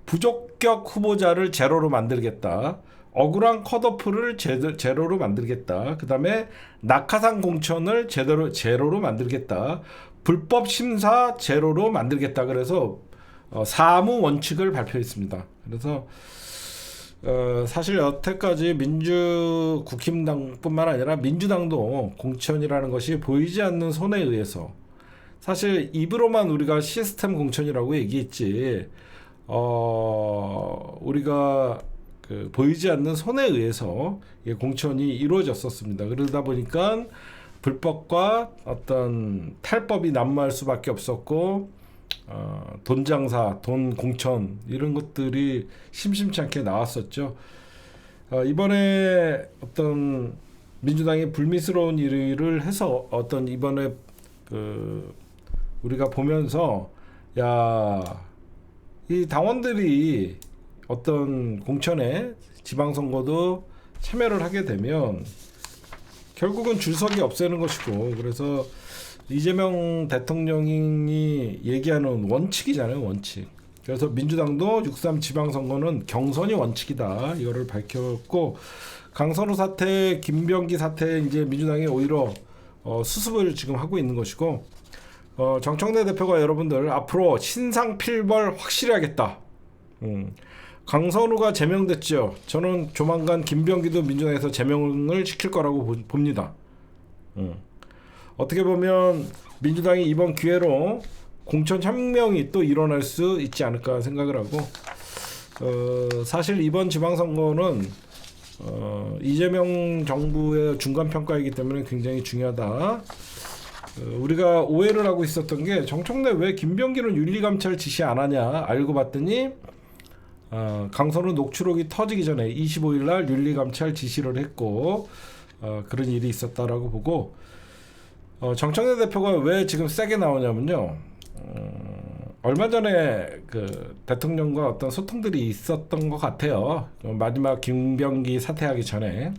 부적격 후보자를 제로로 만들겠다. 억울한 컷오프를 제로로 만들겠다. 그 다음에 낙하산 공천을 제로로 만들겠다. 불법 심사 제로로 만들겠다. 그래서 사무 원칙을 발표했습니다. 그래서 사실 여태까지 국힘당뿐만 아니라 민주당도 공천이라는 것이 보이지 않는 손에 의해서, 사실 입으로만 우리가 시스템 공천이라고 얘기했지, 우리가 보이지 않는 손에 의해서 공천이 이루어졌었습니다. 그러다 보니까 불법과 어떤 탈법이 난무할 수밖에 없었고, 돈 장사, 돈 공천, 이런 것들이 심심치 않게 나왔었죠. 이번에 어떤 민주당이 불미스러운 일을 해서 어떤 이번에 우리가 보면서, 야, 이 당원들이 어떤 공천에 지방선거도 참여를 하게 되면 결국은 줄서기 없애는 것이고, 그래서 이재명 대통령이 얘기하는 원칙이잖아요, 원칙. 그래서 민주당도 6.3 지방선거는 경선이 원칙이다, 이거를 밝혔고, 강선우 사태, 김병기 사태, 이제 민주당이 오히려 수습을 지금 하고 있는 것이고, 정청래 대표가 여러분들 앞으로 신상필벌 확실히 하겠다. 강선우가 제명됐죠. 저는 조만간 김병기도 민주당에서 제명을 시킬 거라고 봅니다. 어떻게 보면 민주당이 이번 기회로 공천 혁명이 또 일어날 수 있지 않을까 생각을 하고, 사실 이번 지방선거는 이재명 정부의 중간평가이기 때문에 굉장히 중요하다. 우리가 오해를 하고 있었던 게, 정청래 왜 김병기는 윤리감찰 지시 안 하냐 알고 봤더니 강선우 녹취록이 터지기 전에 25일 날 윤리감찰 지시를 했고, 그런 일이 있었다라고 보고, 정청래 대표가 왜 지금 세게 나오냐면요, 얼마 전에 그 대통령과 어떤 소통들이 있었던 것 같아요. 마지막 김병기 사퇴하기 전에.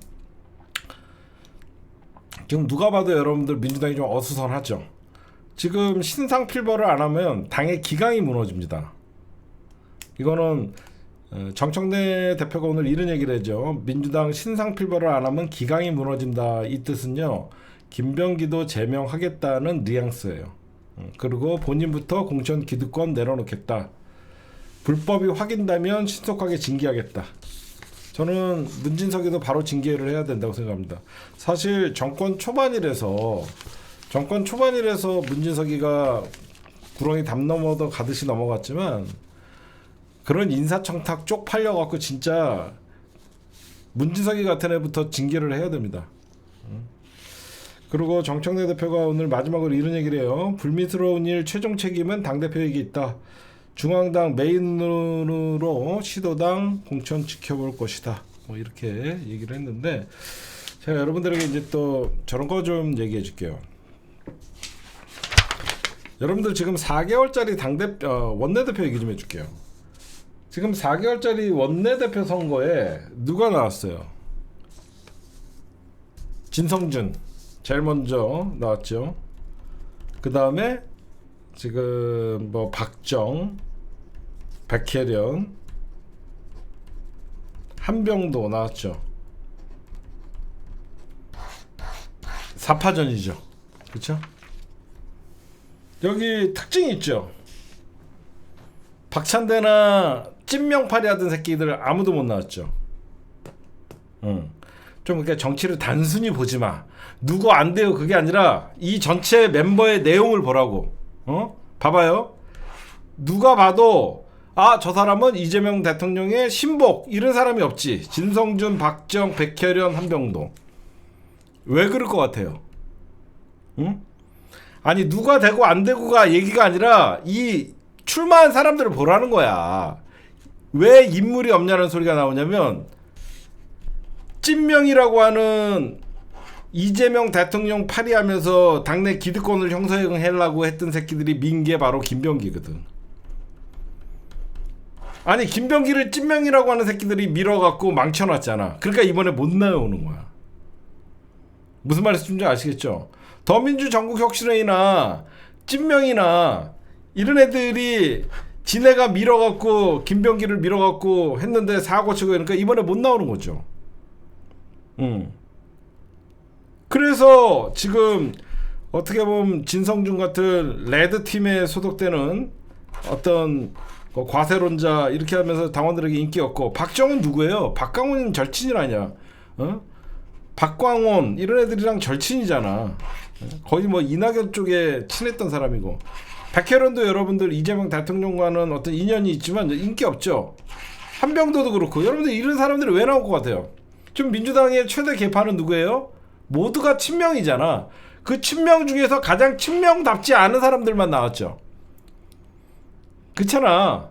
지금 누가 봐도 여러분들 민주당이 좀 어수선하죠. 지금 신상필벌을 안 하면 당의 기강이 무너집니다. 이거는 정청래 대표가 오늘 이런 얘기를 했죠. 민주당 신상필벌을 안 하면 기강이 무너진다. 이 뜻은요, 김병기도 제명하겠다는 뉘앙스예요. 그리고 본인부터 공천 기득권 내려놓겠다. 불법이 확인되면 신속하게 징계하겠다. 저는 문진석이도 바로 징계를 해야 된다고 생각합니다. 사실 정권 초반이라서 문진석이가 구렁이 담 넘어도 가듯이 넘어갔지만, 그런 인사청탁 쪽팔려갖고 진짜 문진석이 같은 애부터 징계를 해야 됩니다. 그리고 정청래 대표가 오늘 마지막으로 이런 얘기를 해요. 불미스러운 일 최종 책임은 당대표에게 있다. 중앙당 메인으로 시도당 공천 지켜볼 것이다. 뭐 이렇게 얘기를 했는데, 제가 여러분들에게 이제 또 저런 거 좀 얘기해 줄게요. 여러분들 지금 4개월짜리 원내대표 얘기 좀 해줄게요. 지금 4개월짜리 원내대표 선거에 누가 나왔어요? 진성준 제일 먼저 나왔죠. 그 다음에 지금 뭐 박정, 백혜련, 한병도 나왔죠. 4파전이죠. 그렇죠? 여기 특징이 있죠. 박찬대나 찐명파리 하던 새끼들 아무도 못 나왔죠. 좀 그러니까 정치를 단순히 보지 마. 누구 안 돼요. 그게 아니라 이 전체 멤버의 내용을 보라고. 봐봐요. 누가 봐도 저 사람은 이재명 대통령의 신복 이런 사람이 없지. 진성준, 박정, 백혜련, 한병도. 왜 그럴 것 같아요? 아니 누가 되고 안 되고가 얘기가 아니라 이 출마한 사람들을 보라는 거야. 왜 인물이 없냐는 소리가 나오냐면 찐명이라고 하는 이재명 대통령 파리하면서 당내 기득권을 형성하려고 했던 새끼들이 민 게 바로 김병기거든. 아니 김병기를 찐명이라고 하는 새끼들이 밀어갖고 망쳐놨잖아. 그러니까 이번에 못 나오는 거야. 무슨 말인지 아시겠죠? 더민주 전국혁신회의나 찐명이나 이런 애들이 지네가 밀어갖고 김병기를 밀어갖고 했는데 사고치고 그러니까 이번에 못 나오는 거죠. 그래서 지금 어떻게 보면 진성준 같은 레드팀에 소속되는 어떤 과세론자 이렇게 하면서 당원들에게 인기 없고, 박정은 누구예요? 박광훈 절친이 아니야. 박광원 이런 애들이랑 절친이잖아. 거의 뭐 이낙연 쪽에 친했던 사람이고, 백혜련도 여러분들 이재명 대통령과는 어떤 인연이 있지만 인기 없죠. 한병도도 그렇고. 여러분들 이런 사람들이 왜 나올 것 같아요? 지금 민주당의 최대 개파는 누구예요? 모두가 친명이잖아. 그 친명 중에서 가장 친명답지 않은 사람들만 나왔죠. 그렇잖아.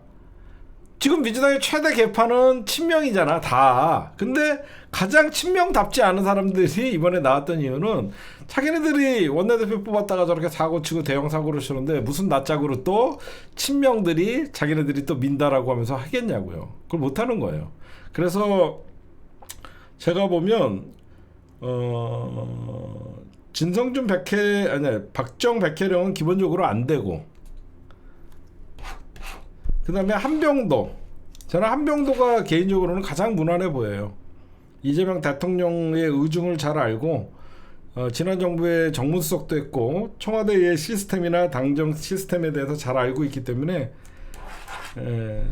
지금 민주당의 최대 개파는 친명이잖아 다. 근데 가장 친명답지 않은 사람들이 이번에 나왔던 이유는 자기네들이 원내대표 뽑았다가 저렇게 사고치고 대형 사고를 치는데 무슨 낯짝으로 또 친명들이 자기네들이 또 민다라고 하면서 하겠냐고요. 그걸 못하는 거예요. 그래서 제가 보면 진성준 박정 백혜령은 기본적으로 안 되고, 그 다음에 한병도, 저는 한병도가 개인적으로는 가장 무난해 보여요. 이재명 대통령의 의중을 잘 알고 지난 정부의 정무수석도 했고 청와대의 시스템이나 당정 시스템에 대해서 잘 알고 있기 때문에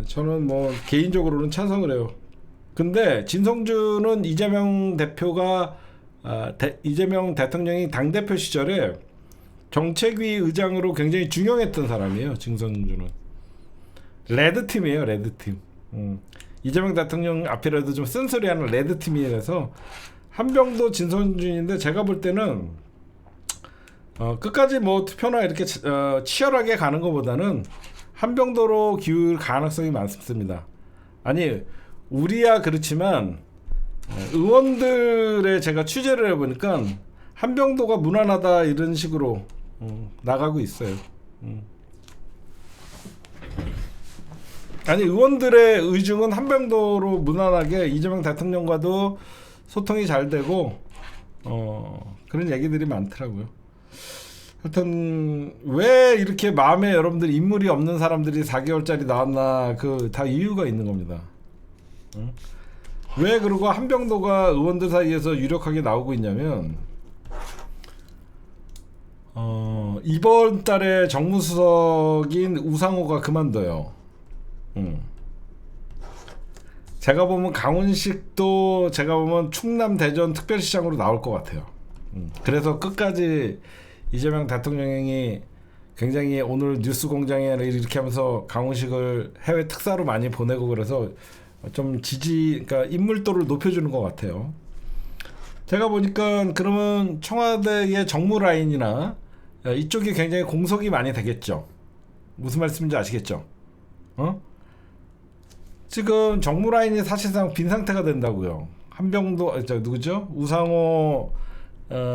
저는 뭐 개인적으로는 찬성을 해요. 근데 진성준은 이재명 대표가 이재명 대통령이 당대표 시절에 정책위 의장으로 굉장히 중용했던 사람이에요. 진성준은 레드팀이에요. 레드팀. 이재명 대통령 앞이라도 좀 쓴소리하는 레드팀이라서 한병도 진성준인데, 제가 볼 때는 끝까지 뭐 투표나 이렇게 치열하게 가는 것보다는 한병도로 기울 가능성이 많습니다. 아니 우리야 그렇지만 의원들의 제가 취재를 해보니까 한병도가 무난하다 이런 식으로 나가고 있어요. 아니 의원들의 의중은 한병도로 무난하게 이재명 대통령과도 소통이 잘 되고 그런 얘기들이 많더라고요. 하여튼 왜 이렇게 마음에 여러분들 인물이 없는 사람들이 4개월짜리 나왔나, 그 다 이유가 있는 겁니다. 왜 그러고 한병도가 의원들 사이에서 유력하게 나오고 있냐면 이번 달에 정무수석인 우상호가 그만둬요. 제가 보면 강훈식도 제가 보면 충남 대전 특별시장으로 나올 것 같아요. 그래서 끝까지 이재명 대통령이 굉장히 오늘 뉴스공장에 이렇게 하면서 강훈식을 해외 특사로 많이 보내고 그래서 좀 그러니까 인물도를 높여주는 것 같아요. 제가 보니까 그러면 청와대의 정무 라인이나 이쪽이 굉장히 공석이 많이 되겠죠. 무슨 말씀인지 아시겠죠? 지금 정무 라인이 사실상 빈 상태가 된다고요. 한병도 누구죠? 우상호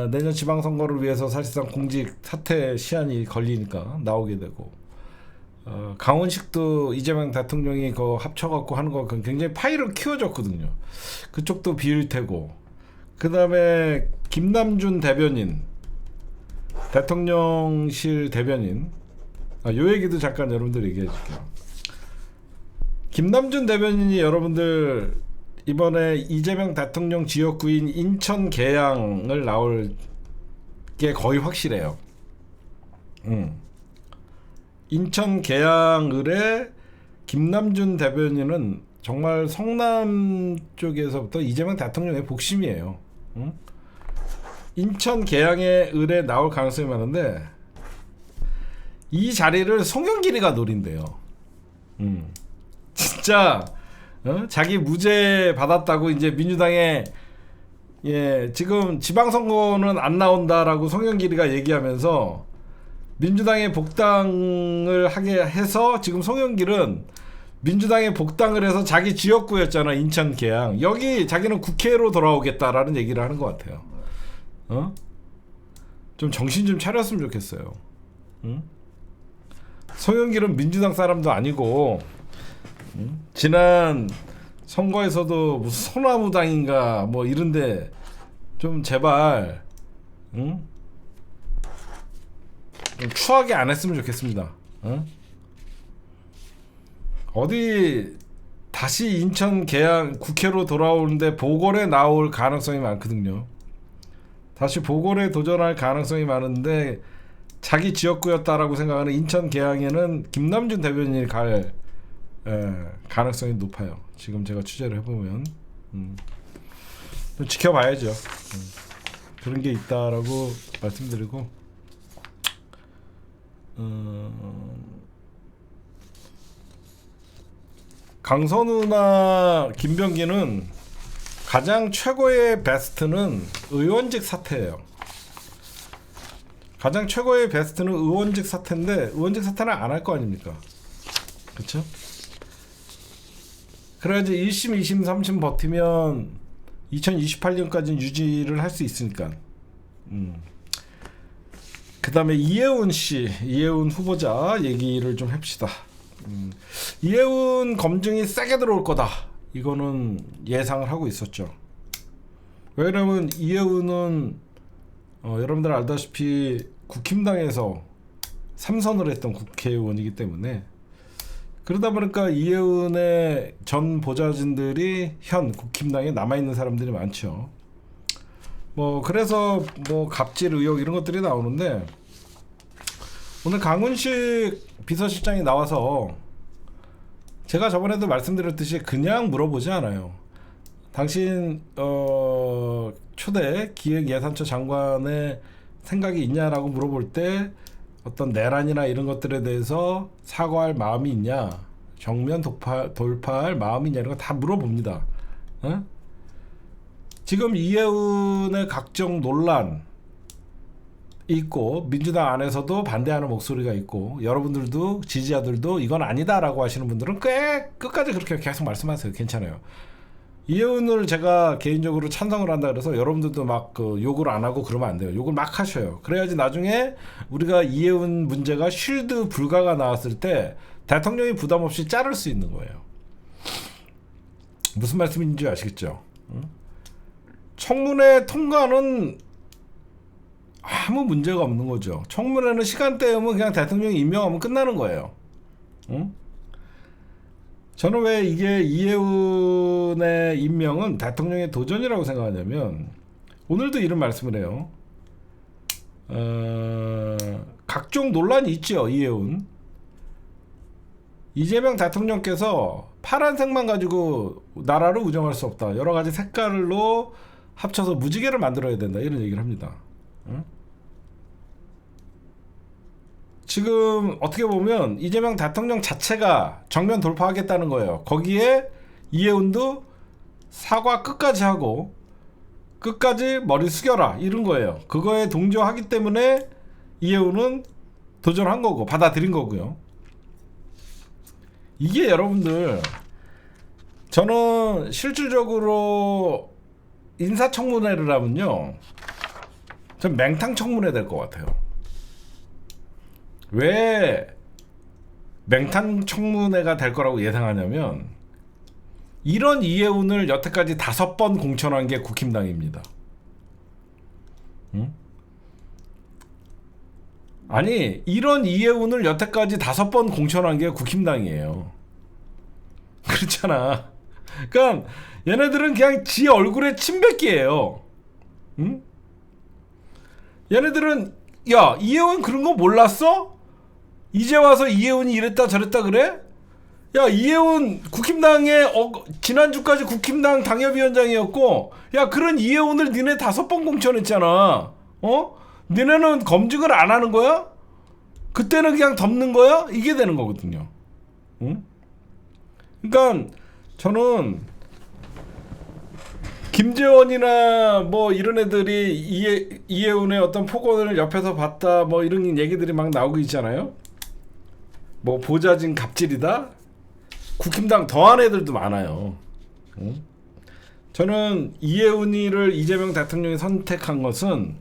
내년 지방선거를 위해서 사실상 공직 사퇴 시한이 걸리니까 나오게 되고, 강원식도 이재명 대통령이 그 합쳐갖고 하는 거 굉장히 파일을 키워줬거든요. 그쪽도 비일 테고, 그 다음에 김남준 대변인, 대통령실 대변인, 요 얘기도 잠깐 여러분들 얘기해 줄게요. 김남준 대변인이 여러분들 이번에 이재명 대통령 지역구인 인천 계양을 나올 게 거의 확실해요. 인천 계양을의 김남준 대변인은 정말 성남 쪽에서부터 이재명 대통령의 복심이에요. 인천 계양의 을에 나올 가능성이 많은데 이 자리를 송영길이가 노린대요. 진짜 자기 무죄 받았다고 이제 민주당에 지금 지방선거는 안 나온다라고 송영길이가 얘기하면서 민주당에 복당을 하게 해서 지금 송영길은 민주당에 복당을 해서 자기 지역구였잖아, 인천 계양. 여기 자기는 국회로 돌아오겠다라는 얘기를 하는 것 같아요. 좀 정신 좀 차렸으면 좋겠어요. 송영길은 민주당 사람도 아니고 지난 선거에서도 무슨 소나무당인가 뭐 이런데 좀 제발 좀 추하게 안 했으면 좋겠습니다. 어디 다시 인천 계양 국회로 돌아오는데 보궐에 나올 가능성이 많거든요. 다시 보궐에 도전할 가능성이 많은데 자기 지역구였다라고 생각하는 인천 계양에는 김남준 대변인이 갈 가능성이 높아요. 지금 제가 취재를 해보면 좀 지켜봐야죠. 그런 게 있다라고 말씀드리고, 강선우나 김병기는 가장 최고의 베스트는 의원직 사퇴예요. 가장 최고의 베스트는 의원직 사퇴인데 의원직 사퇴는 안 할 거 아닙니까? 그렇죠? 그래야지 1심, 2심, 3심 버티면 2028년까지는 유지를 할 수 있으니까. 그 다음에 이혜훈 씨, 이혜훈 후보자 얘기를 좀 합시다. 이혜훈 검증이 세게 들어올 거다. 이거는 예상을 하고 있었죠. 왜냐면 이혜훈은 여러분들 알다시피 국힘당에서 3선을 했던 국회의원이기 때문에, 그러다 보니까 이혜훈의 전 보좌진들이 현 국힘당에 남아있는 사람들이 많죠. 뭐 그래서 뭐 갑질 의혹 이런 것들이 나오는데, 오늘 강훈식 비서실장이 나와서 제가 저번에도 말씀드렸듯이 그냥 물어보지 않아요. 당신 초대 기획예산처 장관의 생각이 있냐라고 물어볼 때 어떤 내란이나 이런 것들에 대해서 사과할 마음이 있냐, 정면 돌파할 마음이 있냐, 이런 거 다 물어봅니다. 지금 이혜훈의 각종 논란 있고 민주당 안에서도 반대하는 목소리가 있고 여러분들도 지지자들도 이건 아니다라고 하시는 분들은 꽤 끝까지 그렇게 계속 말씀하세요. 괜찮아요. 이혜훈을 제가 개인적으로 찬성을 한다 그래서 여러분들도 막 그 욕을 안 하고 그러면 안 돼요. 욕을 막 하셔요. 그래야지 나중에 우리가 이혜훈 문제가 쉴드 불가가 나왔을 때 대통령이 부담 없이 자를 수 있는 거예요. 무슨 말씀인지 아시겠죠? 청문회 통과는 아무 문제가 없는 거죠. 청문회는 시간대면 그냥 대통령이 임명하면 끝나는 거예요. 저는 왜 이게 이혜훈의 임명은 대통령의 도전이라고 생각하냐면, 오늘도 이런 말씀을 해요. 각종 논란이 있죠. 이혜훈, 이재명 대통령께서 파란색만 가지고 나라를 운영할 수 없다, 여러 가지 색깔로 합쳐서 무지개를 만들어야 된다, 이런 얘기를 합니다. 지금 어떻게 보면 이재명 대통령 자체가 정면 돌파하겠다는 거예요. 거기에 이혜훈도 사과 끝까지 하고 끝까지 머리 숙여라, 이런 거예요. 그거에 동조하기 때문에 이혜훈은 도전한 거고 받아들인 거고요. 이게 여러분들, 저는 실질적으로 인사청문회를 하면요, 전 맹탕 청문회 될 것 같아요. 왜 맹탕 청문회가 될 거라고 예상하냐면 이런 이해운을 여태까지 5번 공천한 게 국힘당입니다. 응? 아니 이런 이해운을 여태까지 5번 공천한 게 국힘당이에요. 그렇잖아. 그러니까 얘네들은 그냥 지 얼굴에 침뱉기예요. 응? 얘네들은 야 이해운 그런 거 몰랐어? 이제 와서 이해운이 이랬다 저랬다 그래? 야 이해운 국힘당의 지난주까지 국힘당 당협위원장이었고 야 그런 이해운을 니네 5번 공천했잖아. 어? 니네는 검증을 안 하는 거야? 그때는 그냥 덮는 거야? 이게 되는 거거든요. 응? 그러니까 저는 김재원이나 뭐 이런 애들이 이해운의 어떤 폭언을 옆에서 봤다 뭐 이런 얘기들이 막 나오고 있잖아요. 뭐 보좌진 갑질이다. 국힘당 더한 애들도 많아요. 응? 저는 이해운이를 이재명 대통령이 선택한 것은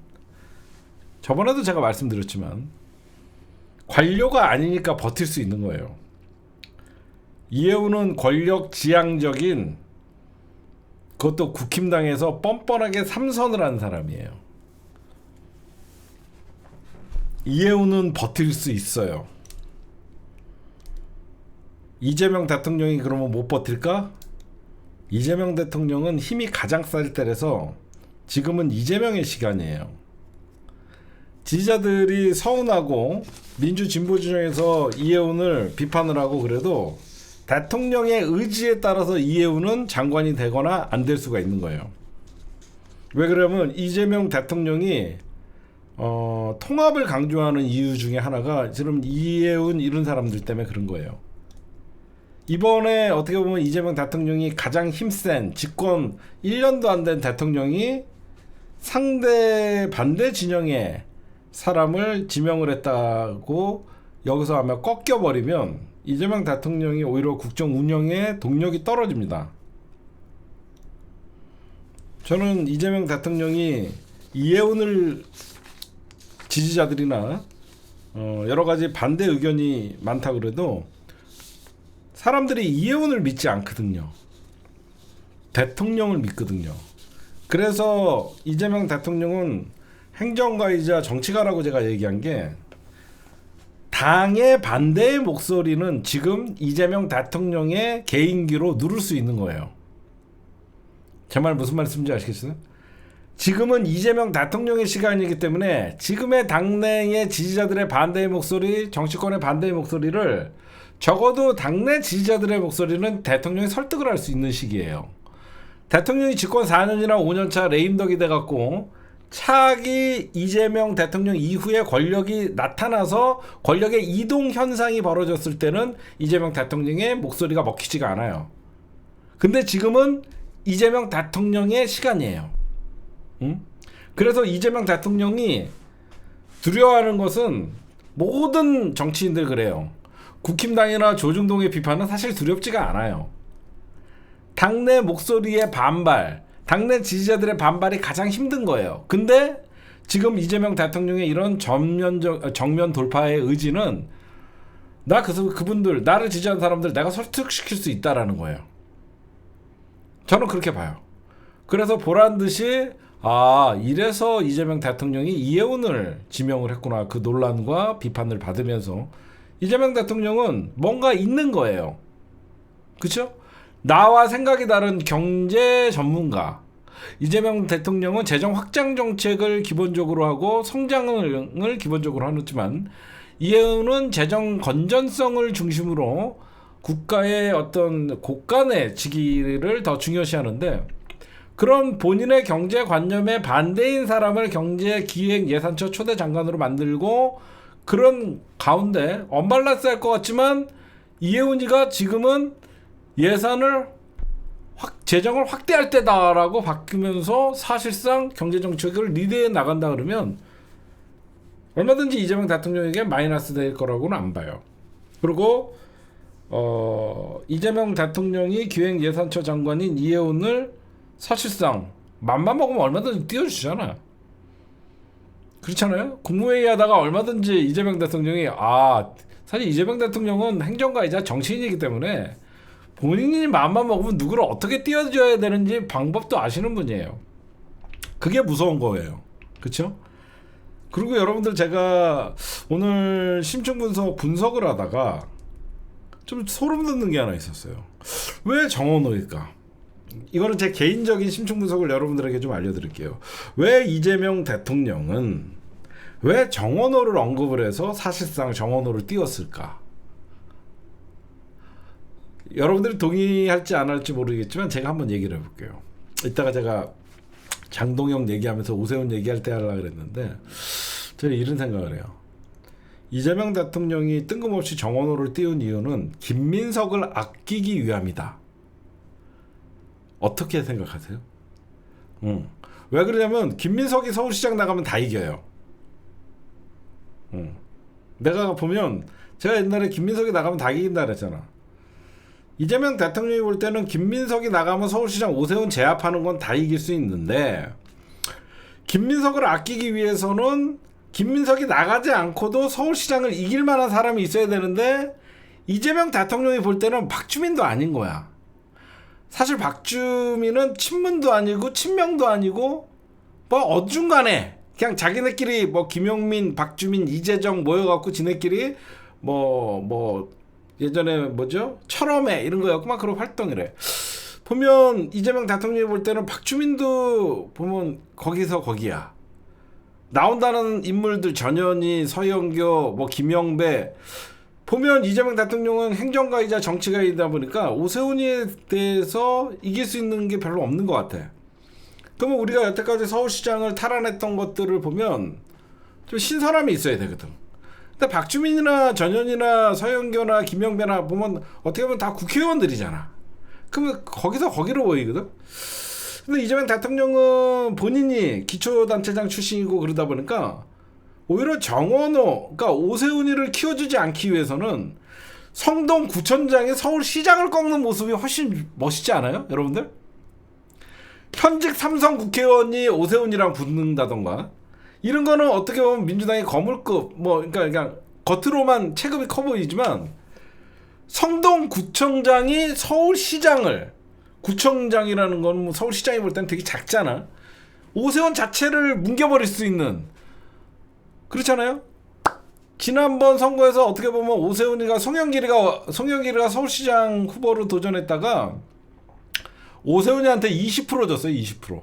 저번에도 제가 말씀드렸지만 관료가 아니니까 버틸 수 있는 거예요. 이해운은 권력 지향적인 그것도 국힘당에서 뻔뻔하게 삼선을 한 사람이에요. 이해운은 버틸 수 있어요. 이재명 대통령이 그러면 못 버틸까? 이재명 대통령은 힘이 가장 쌀 때라서 지금은 이재명의 시간이에요. 지지자들이 서운하고 민주 진보 진영에서 이해운을 비판을 하고 그래도 대통령의 의지에 따라서 이해운은 장관이 되거나 안 될 수가 있는 거예요. 왜 그러면 이재명 대통령이 통합을 강조하는 이유 중에 하나가 지금 이해운 이런 사람들 때문에 그런 거예요. 이번에 어떻게 보면 이재명 대통령이 가장 힘센 집권 1년도 안 된 대통령이 상대 반대 진영의 사람을 지명을 했다고 여기서 아마 꺾여버리면 이재명 대통령이 오히려 국정 운영에 동력이 떨어집니다. 저는 이재명 대통령이 이해운을 지지자들이나 여러 가지 반대 의견이 많다 그래도 사람들이 이해운을 믿지 않거든요. 대통령을 믿거든요. 그래서 이재명 대통령은 행정가이자 정치가라고 제가 얘기한 게 당의 반대의 목소리는 지금 이재명 대통령의 개인기로 누를 수 있는 거예요. 제 말 무슨 말씀인지 아시겠어요? 지금은 이재명 대통령의 시간이기 때문에 지금의 당내의 지지자들의 반대의 목소리, 정치권의 반대의 목소리를 적어도 당내 지지자들의 목소리는 대통령이 설득을 할 수 있는 시기예요. 대통령이 집권 4년이나 5년차 레임덕이 돼갖고 차기 이재명 대통령 이후에 권력이 나타나서 권력의 이동 현상이 벌어졌을 때는 이재명 대통령의 목소리가 먹히지가 않아요. 근데 지금은 이재명 대통령의 시간이에요. 응? 그래서 이재명 대통령이 두려워하는 것은 모든 정치인들 그래요. 국힘당이나 조중동의 비판은 사실 두렵지가 않아요. 당내 목소리의 반발, 당내 지지자들의 반발이 가장 힘든 거예요. 근데 지금 이재명 대통령의 이런 정면 돌파의 의지는 그래서 그분들, 나를 지지하는 사람들 내가 설득시킬 수 있다라는 거예요. 저는 그렇게 봐요. 그래서 보란 듯이 이래서 이재명 대통령이 이해운을 지명을 했구나. 그 논란과 비판을 받으면서 이재명 대통령은 뭔가 있는 거예요. 그렇죠? 나와 생각이 다른 경제 전문가. 이재명 대통령은 재정 확장 정책을 기본적으로 하고 성장을 기본적으로 하지만 이해운은 재정 건전성을 중심으로 국가의 어떤 고간의 더 중요시하는데 그런 본인의 경제관념에 반대인 사람을 경제기획예산처 초대 장관으로 만들고 그런 가운데 언밸런스 할 것 같지만 이해운이가 지금은 예산을 재정을 확대할 때다라고 바뀌면서 사실상 경제정책을 리드해 나간다 그러면 얼마든지 이재명 대통령에게 마이너스 될 거라고는 안 봐요. 그리고 이재명 대통령이 기획예산처 장관인 이해운을 사실상 맘만 먹으면 얼마든지 띄워주잖아. 그렇잖아요. 국무회의 하다가 얼마든지 이재명 대통령이 사실 이재명 대통령은 행정가이자 정치인이기 때문에 본인이 마음만 먹으면 누구를 어떻게 띄워줘야 되는지 방법도 아시는 분이에요. 그게 무서운 거예요. 그렇죠? 그리고 여러분들, 제가 오늘 심층 분석을 하다가 좀 소름 돋는 게 하나 있었어요. 왜 정원호일까? 이거는 제 개인적인 심층 분석을 여러분들에게 좀 알려드릴게요. 왜 이재명 대통령은 왜 정원호를 언급을 해서 사실상 정원호를 띄웠을까? 여러분들이 동의할지 안 할지 모르겠지만 제가 한번 얘기를 해볼게요. 이따가 제가 장동영 얘기하면서 오세훈 얘기할 때 하려고 그랬는데, 저는 이런 생각을 해요. 이재명 대통령이 뜬금없이 정원호를 띄운 이유는 김민석을 아끼기 위함이다. 어떻게 생각하세요? 왜 그러냐면 김민석이 서울시장 나가면 다 이겨요. 내가 보면 제가 옛날에 김민석이 나가면 다 이긴다 그랬잖아. 이재명 대통령이 볼 때는 김민석이 나가면 서울시장 오세훈 제압하는 건 다 이길 수 있는데, 김민석을 아끼기 위해서는 김민석이 나가지 않고도 서울시장을 이길 만한 사람이 있어야 되는데, 이재명 대통령이 볼 때는 박주민도 아닌 거야. 사실 박주민은 친문도 아니고 친명도 아니고 뭐 어중간해 그냥 자기네끼리 뭐 김용민, 박주민, 이재정 모여갖고 지네끼리 뭐 예전에 뭐죠? 철험회 이런 거였고 막 그런 활동이래. 보면 이재명 대통령이 볼 때는 박주민도 보면 거기서 거기야. 나온다는 인물들 전현희, 서영교, 뭐 김영배, 보면 이재명 대통령은 행정가이자 정치가이다 보니까 오세훈에 대해서 이길 수 있는 게 별로 없는 것 같아. 그러면 우리가 여태까지 서울시장을 탈환했던 것들을 보면 좀 신선함이 있어야 되거든. 근데 박주민이나 전현희나 서영교나 김영배나 보면 어떻게 보면 다 국회의원들이잖아. 그러면 거기서 거기로 보이거든. 근데 이재명 대통령은 본인이 기초단체장 출신이고 그러다 보니까 오히려 정원호, 그러니까 오세훈이를 키워주지 않기 위해서는 성동구청장이 서울시장을 꺾는 모습이 훨씬 멋있지 않아요? 여러분들? 현직 삼성 국회의원이 오세훈이랑 붙는다던가 이런 거는 어떻게 보면 민주당이 거물급, 그러니까 그냥 겉으로만 체급이 커 보이지만, 성동구청장이 서울시장을, 구청장이라는 건 뭐 서울시장이 볼 때는 되게 작잖아. 오세훈 자체를 뭉개버릴 수 있는, 그렇잖아요? 지난번 선거에서 어떻게 보면 오세훈이가 송영길이가 서울시장 후보로 도전했다가 오세훈이한테 20% 줬어요. 20%.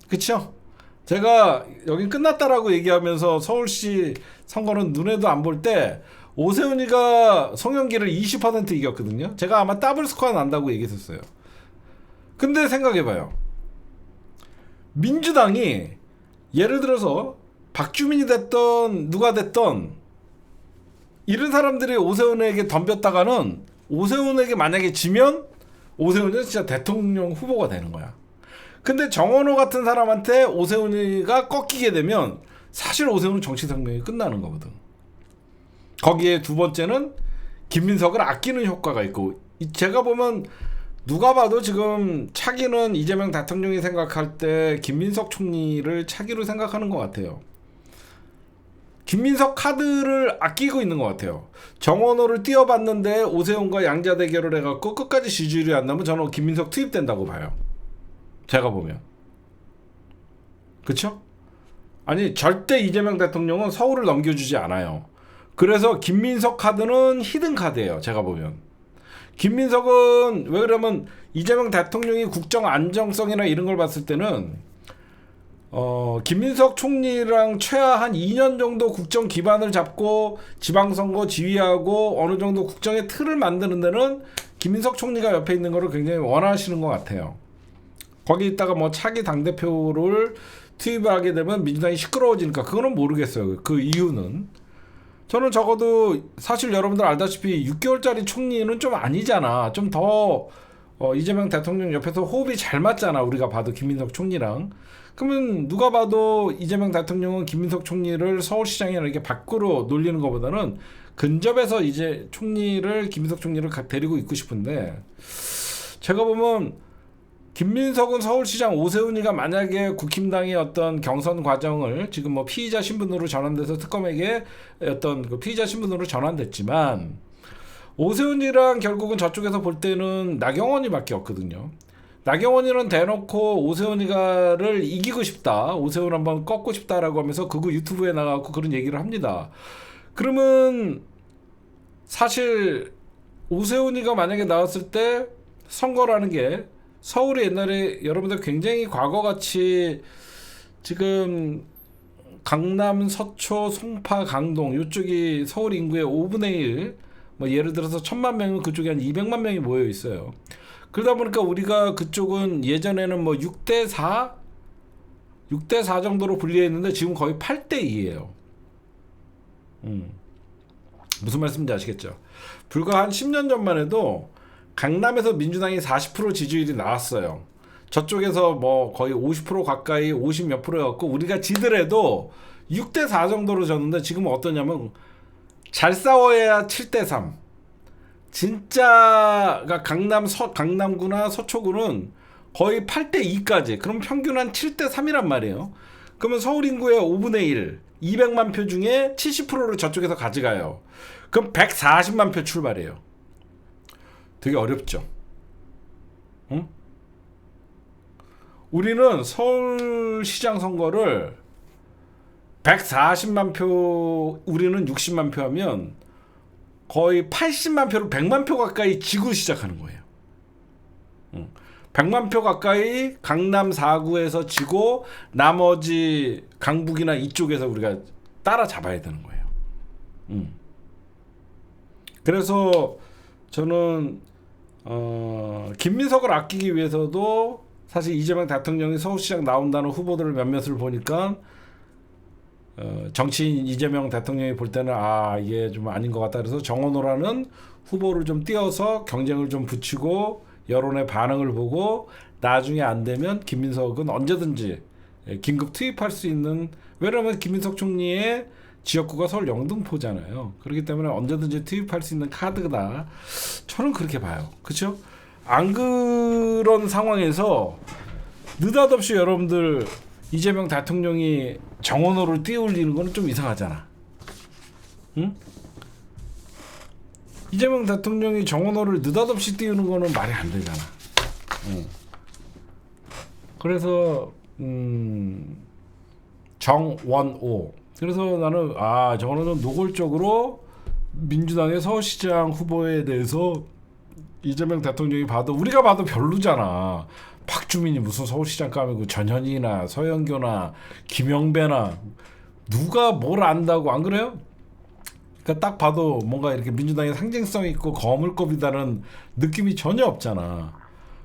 그쵸? 제가 여기 끝났다라고 얘기하면서 서울시 선거는 눈에도 안 볼 때 오세훈이가 송영길을 20% 이겼거든요. 제가 아마 더블 스코어 난다고 얘기했었어요. 근데 생각해봐요. 민주당이 예를 들어서 박주민이 됐던 누가 됐던 이런 사람들이 오세훈에게 덤볐다가는 오세훈에게 만약에 지면 오세훈은 진짜 대통령 후보가 되는 거야. 근데 정원호 같은 사람한테 오세훈이가 꺾이게 되면 사실 오세훈은 정치 생명이 끝나는 거거든. 거기에 두 번째는 김민석을 아끼는 효과가 있고, 제가 보면 누가 봐도 지금 차기는 이재명 대통령이 생각할 때 김민석 총리를 차기로 생각하는 것 같아요. 김민석 카드를 아끼고 있는 것 같아요. 정원호를 띄워봤는데 오세훈과 양자 대결을 해갖고 끝까지 지지율이 안 나면 저는 김민석 투입된다고 봐요. 제가 보면. 그쵸? 아니 절대 이재명 대통령은 서울을 넘겨주지 않아요. 그래서 김민석 카드는 히든 카드예요. 제가 보면. 김민석은 왜 그러면 이재명 대통령이 국정 안정성이나 이런 걸 봤을 때는 김민석 총리랑 최하 한 2년 정도 국정 기반을 잡고 지방선거 지휘하고 어느 정도 국정의 틀을 만드는 데는 김민석 총리가 옆에 있는 거를 굉장히 원하시는 것 같아요. 거기 있다가 뭐 차기 당대표를 투입하게 되면 민주당이 시끄러워지니까 그거는 모르겠어요. 그 이유는. 저는 적어도 사실 여러분들 알다시피 6개월짜리 총리는 좀 아니잖아. 좀 더 이재명 대통령 옆에서 호흡이 잘 맞잖아. 우리가 봐도 김민석 총리랑. 그러면 누가 봐도 이재명 대통령은 김민석 총리를 서울시장이나 이렇게 밖으로 놀리는 것보다는 근접해서 김민석 총리를 데리고 있고 싶은데, 제가 보면 김민석은 서울시장 오세훈이가 만약에 국힘당의 어떤 경선 과정을 지금 뭐 피의자 신분으로 전환돼서 특검에게 어떤 그 피의자 신분으로 전환됐지만 오세훈이랑 결국은 저쪽에서 볼 때는 나경원이밖에 없거든요. 나경원이는 대놓고 오세훈이가를 이기고 싶다, 오세훈 한번 꺾고 싶다라고 하면서 그거 유튜브에 나가고 그런 얘기를 합니다. 그러면 사실 오세훈이가 만약에 나왔을 때 선거라는 게 서울이 옛날에 여러분들 굉장히 과거같이 지금 강남, 서초, 송파, 강동 이쪽이 서울 인구의 5분의 1, 뭐 예를 들어서 1000만 명은 그쪽에 한 200만 명이 모여 있어요. 그러다 보니까 우리가 그쪽은 예전에는 뭐 6대4 정도로 분리했는데 지금 거의 8대2예요. 무슨 말씀인지 아시겠죠? 불과 한 10년 전만 해도 강남에서 민주당이 40% 지지율이 나왔어요. 저쪽에서 뭐 거의 50% 가까이 50 몇 프로였고 우리가 지더라도 6대4 정도로 졌는데 지금은 어떠냐면 잘 싸워야 7대3. 진짜가 강남구나 서초구는 거의 8대2까지. 그럼 평균 한 7대3이란 말이에요. 그러면 서울 인구의 5분의 1, 200만 표 중에 70%를 저쪽에서 가져가요. 그럼 140만 표 출발해요. 되게 어렵죠. 응? 우리는 서울시장 선거를 140만 표, 우리는 60만 표 하면 거의 80만 표로 100만 표 가까이 지고 시작하는 거예요. 100만 표 가까이 강남 4구에서 지고 나머지 강북이나 이쪽에서 우리가 따라잡아야 되는 거예요. 그래서 저는 김민석을 아끼기 위해서도 사실 이재명 대통령이 서울시장 나온다는 후보들을 몇몇을 보니까 정치인 이재명 대통령이 볼 때는 이게 좀 아닌 것 같다 그래서 정원호라는 후보를 좀 띄워서 경쟁을 좀 붙이고 여론의 반응을 보고 나중에 안 되면 김민석은 언제든지 긴급 투입할 수 있는, 왜냐하면 김민석 총리의 지역구가 서울 영등포잖아요. 그렇기 때문에 언제든지 투입할 수 있는 카드다. 저는 그렇게 봐요. 그렇죠? 안 그런 상황에서 느닷없이 여러분들 이재명 대통령이 정원호를 띄울리는 거는 좀 이상하잖아. 응? 이재명 대통령이 정원호를 느닷없이 띄우는 거는 말이 안 되잖아. 응. 그래서 정원호. 그래서 나는 정원호는 노골적으로 민주당의 서울시장 후보에 대해서 이재명 대통령이 봐도 우리가 봐도 별로잖아. 박주민이 무슨 서울시장 까면 전현희나 서영교나 김영배나 누가 뭘 안다고, 안 그래요? 그러니까 딱 봐도 뭔가 이렇게 민주당의 상징성 있고 거물급이다는 느낌이 전혀 없잖아.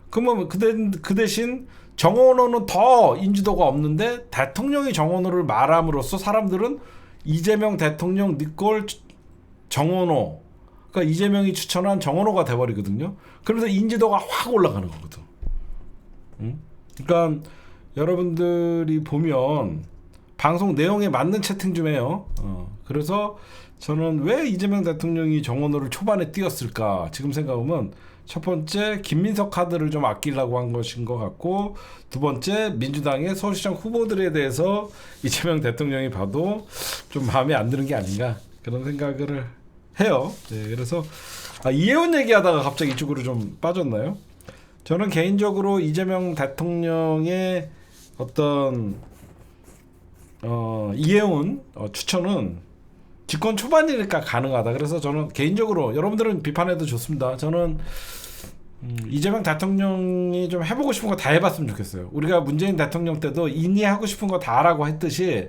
그러면 그 대신 정원호는 더 인지도가 없는데 대통령이 정원호를 말함으로써 사람들은 이재명 대통령 니꼴 정원호, 그러니까 이재명이 추천한 정원호가 돼버리거든요. 그러면서 인지도가 확 올라가는 거거든. 그러니까 여러분들이 보면 방송 내용에 맞는 채팅 좀 해요. 그래서 저는 왜 이재명 대통령이 정원호를 초반에 띄웠을까 지금 생각하면 첫 번째 김민석 카드를 좀 아끼려고 한 것인 것 같고, 두 번째 민주당의 서울시장 후보들에 대해서 이재명 대통령이 봐도 좀 마음에 안 드는 게 아닌가 그런 생각을 해요. 네, 그래서 이혜원 얘기하다가 갑자기 이쪽으로 좀 빠졌나요? 저는 개인적으로 이재명 대통령의 어떤 이혜원 추천은 집권 초반이니까 가능하다. 그래서 저는 개인적으로, 여러분들은 비판해도 좋습니다. 저는 이재명 대통령이 좀 해보고 싶은 거 다 해봤으면 좋겠어요. 우리가 문재인 대통령 때도 인이 하고 싶은 거 다 하라고 했듯이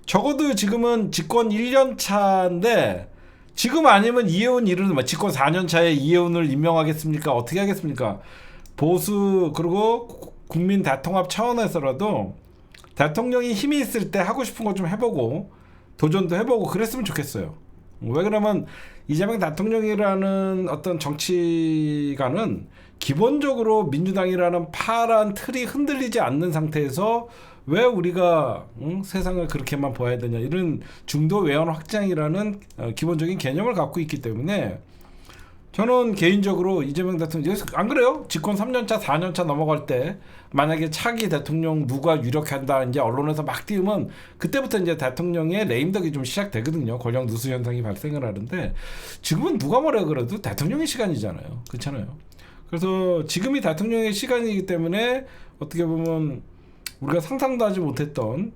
적어도 지금은 집권 1년 차인데 지금 아니면 이혜원 이르는 집권 4년 차에 이혜원을 임명하겠습니까? 어떻게 하겠습니까? 보수 그리고 국민 대통합 차원에서라도 대통령이 힘이 있을 때 하고 싶은 거 좀 해보고 도전도 해보고 그랬으면 좋겠어요. 왜 그러면 이재명 대통령이라는 어떤 정치가는 기본적으로 민주당이라는 파란 틀이 흔들리지 않는 상태에서 왜 우리가 세상을 그렇게만 봐야 되냐, 이런 중도 외연 확장이라는 기본적인 개념을 갖고 있기 때문에 저는 개인적으로 이재명 대통령 안 그래요? 집권 3년차, 4년차 넘어갈 때 만약에 차기 대통령 누가 유력한다 이제 언론에서 막 띄우면 그때부터 이제 대통령의 레임덕이 좀 시작되거든요. 권력 누수 현상이 발생을 하는데 지금은 누가 뭐라 그래도 대통령의 시간이잖아요. 그렇잖아요. 그래서 지금이 대통령의 시간이기 때문에 어떻게 보면 우리가 상상도 하지 못했던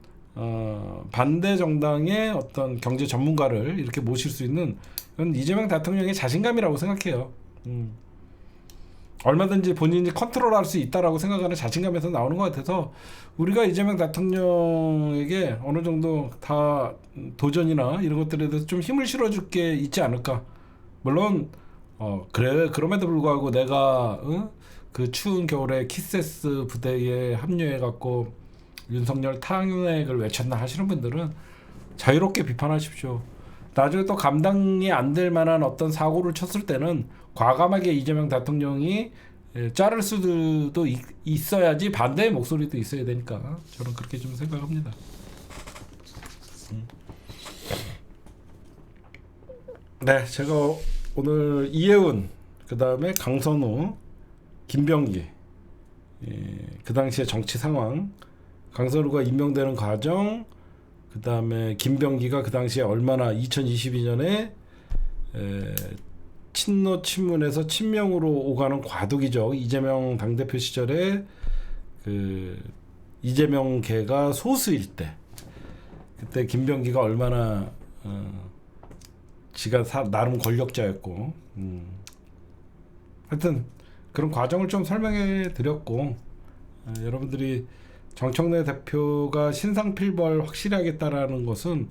반대 정당의 어떤 경제 전문가를 이렇게 모실 수 있는 그건 이재명 대통령의 자신감이라고 생각해요. 얼마든지 본인이 컨트롤할 수 있다라고 생각하는 자신감에서 나오는 것 같아서 우리가 이재명 대통령에게 어느 정도 다 도전이나 이런 것들에 대해서 좀 힘을 실어줄 게 있지 않을까. 물론 그래 그럼에도 불구하고 내가 그 추운 겨울에 키세스 부대에 합류해갖고 윤석열 탄핵을 외쳤나 하시는 분들은 자유롭게 비판하십시오. 나중에 또 감당이 안 될 만한 어떤 사고를 쳤을 때는 과감하게 이재명 대통령이 자를 수도 있어야지 반대의 목소리도 있어야 되니까 저는 그렇게 좀 생각합니다. 네, 제가 오늘 이해운, 그 다음에 강선우, 김병기, 그 당시의 정치 상황, 강선우가 임명되는 과정, 그 다음에 김병기가 그 당시에 얼마나 2022년에 친노 친문에서 친명으로 오가는 과도기죠. 이재명 당대표 시절에 그 이재명계가 소수일 때 그때 김병기가 얼마나 지가 나름 권력자였고 하여튼 그런 과정을 좀 설명해 드렸고 여러분들이 정청래 대표가 신상필벌 확실히 하겠다라는 것은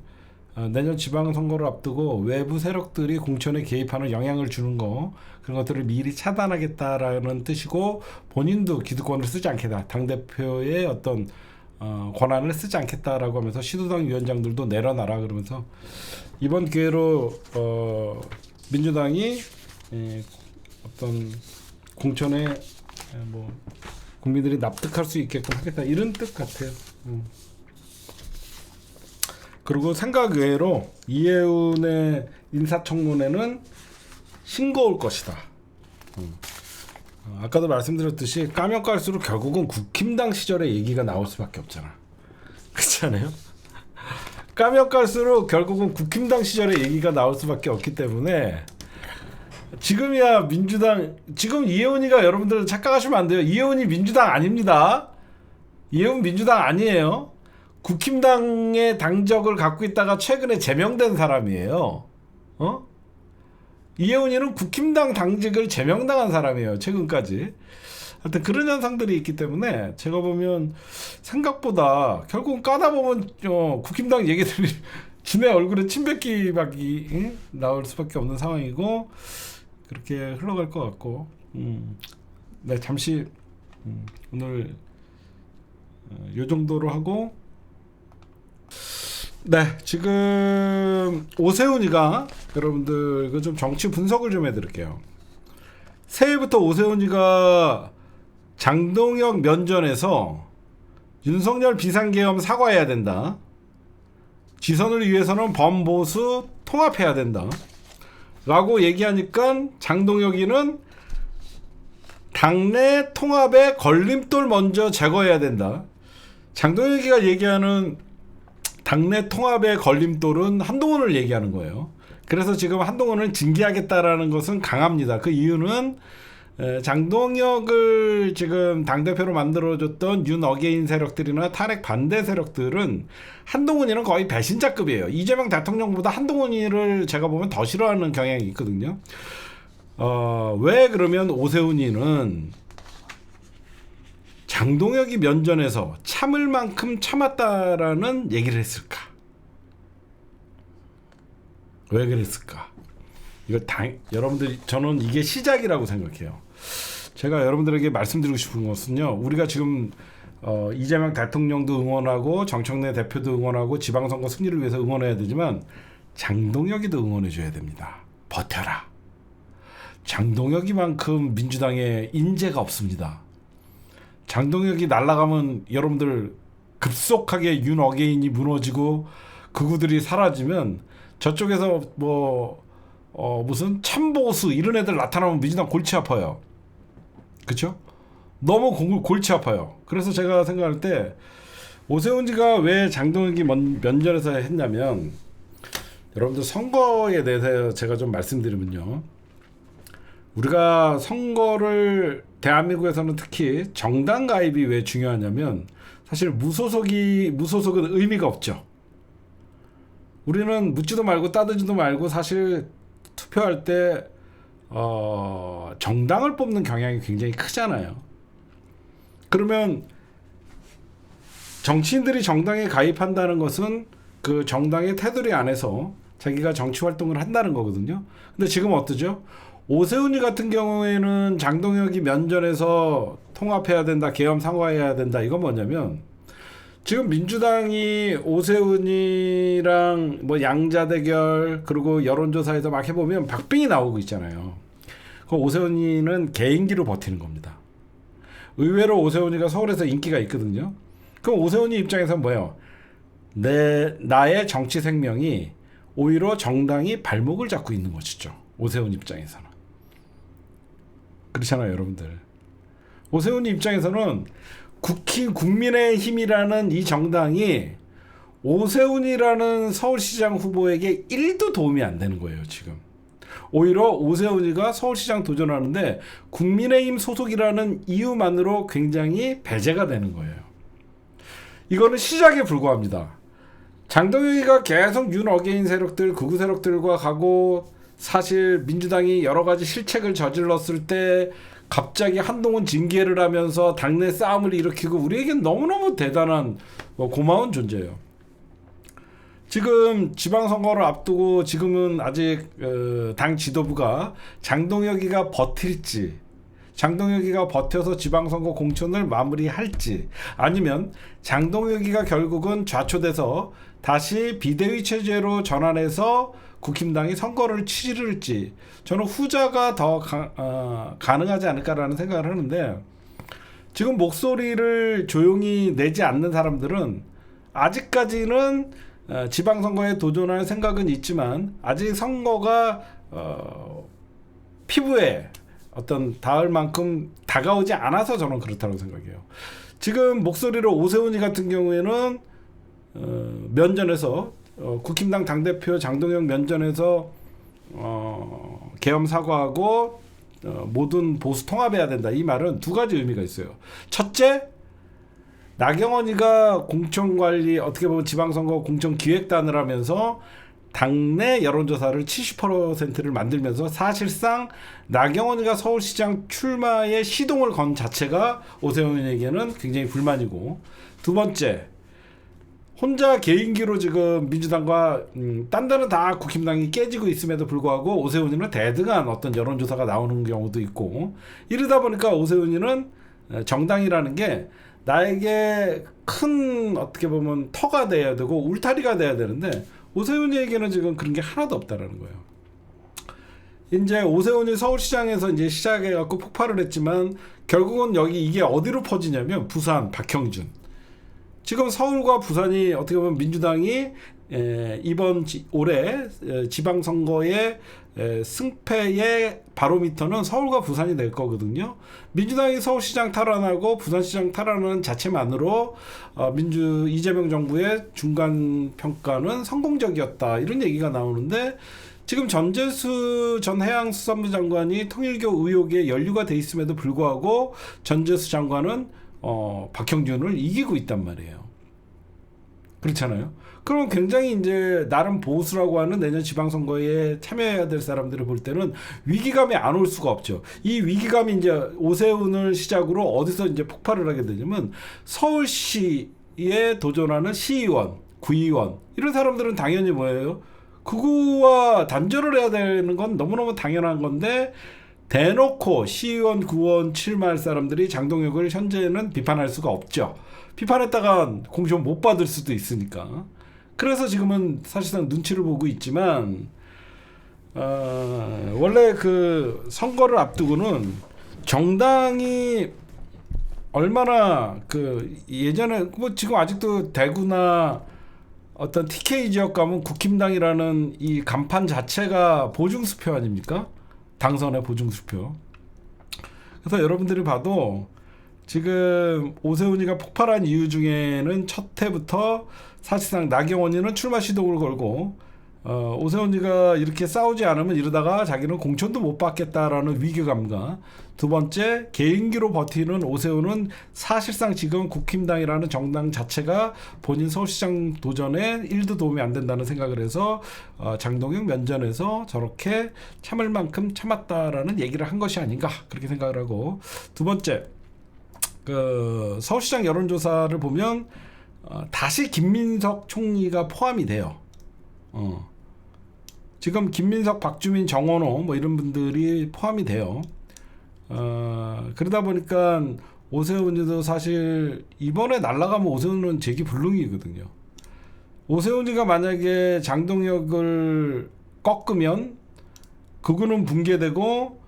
내년 지방선거를 앞두고 외부 세력들이 공천에 개입하는 영향을 주는 거 그런 것들을 미리 차단하겠다라는 뜻이고 본인도 기득권을 쓰지 않겠다. 당대표의 어떤 권한을 쓰지 않겠다라고 하면서 시도당 위원장들도 내려놔라 그러면서 이번 기회로 민주당이 어떤 공천에 뭐 국민들이 납득할 수 있게끔 하겠다 이런 뜻 같아요. 그리고 생각 외로 이해운의 인사청문회는 싱거울 것이다. 아까도 말씀드렸듯이 까면 깔수록 결국은 국힘당 시절의 얘기가 나올 수밖에 없잖아. 그렇지 않아요? 까면 깔수록 결국은 국힘당 시절의 얘기가 나올 수밖에 없기 때문에 지금이야 민주당 지금 이해운이가 여러분들 착각하시면 안 돼요. 이해운이 민주당 아닙니다. 이해운 민주당 아니에요. 국힘당의 당적을 갖고 있다가 최근에 제명된 사람이에요. 이해운이는 국힘당 당직을 제명당한 사람이에요. 최근까지. 하여튼 그런 현상들이 있기 때문에 제가 보면 생각보다 결국은 까다 보면 국힘당 얘기들이 지네 얼굴에 침뱉기박이 나올 수밖에 없는 상황이고 그렇게 흘러갈 것 같고 네 잠시 오늘 요 정도로 하고 네 지금 오세훈이가 여러분들 그 좀 정치 분석을 좀 해드릴게요. 새해부터 오세훈이가 장동혁 면전에서 윤석열 비상계엄 사과해야 된다. 지선을 위해서는 범보수 통합해야 된다. 라고 얘기하니까 장동혁이는 당내 통합의 걸림돌 먼저 제거해야 된다. 장동혁이가 얘기하는 당내 통합의 걸림돌은 한동훈을 얘기하는 거예요. 그래서 지금 한동훈을 징계하겠다라는 것은 강합니다. 그 이유는 장동혁을 지금 당대표로 만들어줬던 윤어게인 세력들이나 탄핵 반대 세력들은 한동훈이는 거의 배신자급이에요. 이재명 대통령보다 한동훈이를 제가 보면 더 싫어하는 경향이 있거든요. 왜 그러면 오세훈이는 장동혁이 면전에서 참을 만큼 참았다라는 얘기를 했을까? 왜 그랬을까? 이거 여러분들 저는 이게 시작이라고 생각해요. 제가 여러분들에게 말씀드리고 싶은 것은요. 우리가 지금 이재명 대통령도 응원하고 정청래 대표도 응원하고 지방선거 승리를 위해서 응원해야 되지만 장동혁이도 응원해줘야 됩니다. 버텨라. 장동혁이만큼 민주당에 인재가 없습니다. 장동혁이 날아가면 여러분들 급속하게 윤어게인이 무너지고 극우들이 사라지면 저쪽에서 뭐 무슨 참보수 이런 애들 나타나면 민주당 골치 아파요. 그렇죠? 너무 골치 아파요. 그래서 제가 생각할 때 오세훈이가 왜 장동혁이 면전에서 했냐면, 여러분들 선거에 대해서 제가 좀 말씀드리면요, 우리가 선거를 대한민국에서는 특히 정당 가입이 왜 중요하냐면, 사실 무소속은 의미가 없죠. 우리는 묻지도 말고 따지지도 말고 사실 투표할 때 정당을 뽑는 경향이 굉장히 크잖아요. 그러면 정치인들이 정당에 가입한다는 것은 그 정당의 테두리 안에서 자기가 정치 활동을 한다는 거거든요. 근데 지금 어떠죠? 오세훈이 같은 경우에는 장동혁이 면전에서 통합해야 된다, 계엄 사과해야 된다. 이건 뭐냐면, 지금 민주당이 오세훈이랑 뭐 양자 대결, 그리고 여론조사에서 막 해보면 박빙이 나오고 있잖아요. 그 오세훈이는 개인기로 버티는 겁니다. 의외로 오세훈이가 서울에서 인기가 있거든요. 그럼 오세훈이 입장에서는 뭐예요? 나의 정치 생명이 오히려 정당이 발목을 잡고 있는 것이죠. 오세훈 입장에서는. 그렇잖아요, 여러분들. 오세훈 입장에서는 국민의힘이라는 이 정당이 오세훈이라는 서울시장 후보에게 1도 도움이 안 되는 거예요, 지금. 오히려 오세훈이가 서울시장 도전하는데 국민의힘 소속이라는 이유만으로 굉장히 배제가 되는 거예요. 이거는 시작에 불과합니다. 장동혁이가 계속 윤어게인 세력들, 극우 세력들과 가고, 사실 민주당이 여러 가지 실책을 저질렀을 때 갑자기 한동훈 징계를 하면서 당내 싸움을 일으키고, 우리에겐 너무너무 대단한 고마운 존재예요. 지금 지방선거를 앞두고 지금은 아직 당 지도부가 장동혁이가 버틸지, 장동혁이가 버텨서 지방선거 공천을 마무리할지, 아니면 장동혁이가 결국은 좌초돼서 다시 비대위 체제로 전환해서 국힘당이 선거를 치를지, 저는 후자가 더 가능하지 않을까라는 생각을 하는데, 지금 목소리를 조용히 내지 않는 사람들은 아직까지는 지방선거에 도전할 생각은 있지만, 아직 선거가 피부에 어떤 닿을 만큼 다가오지 않아서 저는 그렇다고 생각해요. 지금 목소리로 오세훈이 같은 경우에는 면전에서 국힘당 당대표 장동혁 면전에서 계엄 사과하고 모든 보수 통합해야 된다, 이 말은 두 가지 의미가 있어요. 첫째, 나경원이가 공천관리, 어떻게 보면 지방선거 공천기획단을 하면서 당내 여론조사를 70%를 만들면서 사실상 나경원이가 서울시장 출마의 시동을 건 자체가 오세훈에게는 굉장히 불만이고, 두 번째, 혼자 개인기로 지금 민주당과 딴 데는 다 국힘당이 깨지고 있음에도 불구하고 오세훈이는 대등한 어떤 여론조사가 나오는 경우도 있고, 이러다 보니까 오세훈이는 정당이라는 게 나에게 큰 어떻게 보면 터가 돼야 되고 울타리가 돼야 되는데, 오세훈이에게는 지금 그런 게 하나도 없다라는 거예요. 이제 오세훈이 서울시장에서 이제 시작해갖고 폭발을 했지만, 결국은 이게 어디로 퍼지냐면 부산 박형준. 지금 서울과 부산이 어떻게 보면 민주당이 이번 올해 지방선거의 승패의 바로미터는 서울과 부산이 될 거거든요. 민주당이 서울시장 탈환하고 부산시장 탈환하는 자체만으로 이재명 정부의 중간 평가는 성공적이었다, 이런 얘기가 나오는데, 지금 전재수 전 해양수산부 장관이 통일교 의혹에 연루가 돼 있음에도 불구하고 전재수 장관은 박형준을 이기고 있단 말이에요. 그렇잖아요. 그럼 굉장히 이제 나름 보수라고 하는 내년 지방선거에 참여해야 될 사람들을 볼 때는 위기감이 안 올 수가 없죠. 이 위기감이 이제 오세훈을 시작으로 어디서 이제 폭발을 하게 되냐면, 서울시에 도전하는 시의원, 구의원, 이런 사람들은 당연히 뭐예요? 그거와 단절을 해야 되는 건 너무너무 당연한 건데, 대놓고 시의원, 구의원 출마할 사람들이 장동혁을 현재는 비판할 수가 없죠. 비판했다가 공천 못 받을 수도 있으니까. 그래서 지금은 사실상 눈치를 보고 있지만, 원래 그 선거를 앞두고는 정당이 얼마나 그 예전에 뭐 지금 아직도 대구나 어떤 TK 지역 가면 국힘당이라는 이 간판 자체가 보증수표 아닙니까? 당선의 보증수표. 그래서 여러분들이 봐도 지금 오세훈이가 폭발한 이유 중에는 첫 해부터 사실상 나경원이는 출마 시동을 걸고 오세훈이가 이렇게 싸우지 않으면 이러다가 자기는 공천도 못 받겠다라는 위기감과 두 번째 개인기로 버티는 오세훈은 사실상 지금 국힘당이라는 정당 자체가 본인 서울시장 도전에 1도 도움이 안 된다는 생각을 해서 장동영 면전에서 저렇게 참을 만큼 참았다라는 얘기를 한 것이 아닌가 그렇게 생각을 하고 두 번째 그 서울시장 여론조사를 보면 다시 김민석 총리가 포함이 돼요. 지금 김민석, 박주민, 정원호 뭐 이런 분들이 포함이 돼요. 그러다 보니까 오세훈이도 사실 이번에 날아가면 오세훈은 재기불능이거든요. 오세훈이가 만약에 장동혁을 꺾으면 극우는 붕괴되고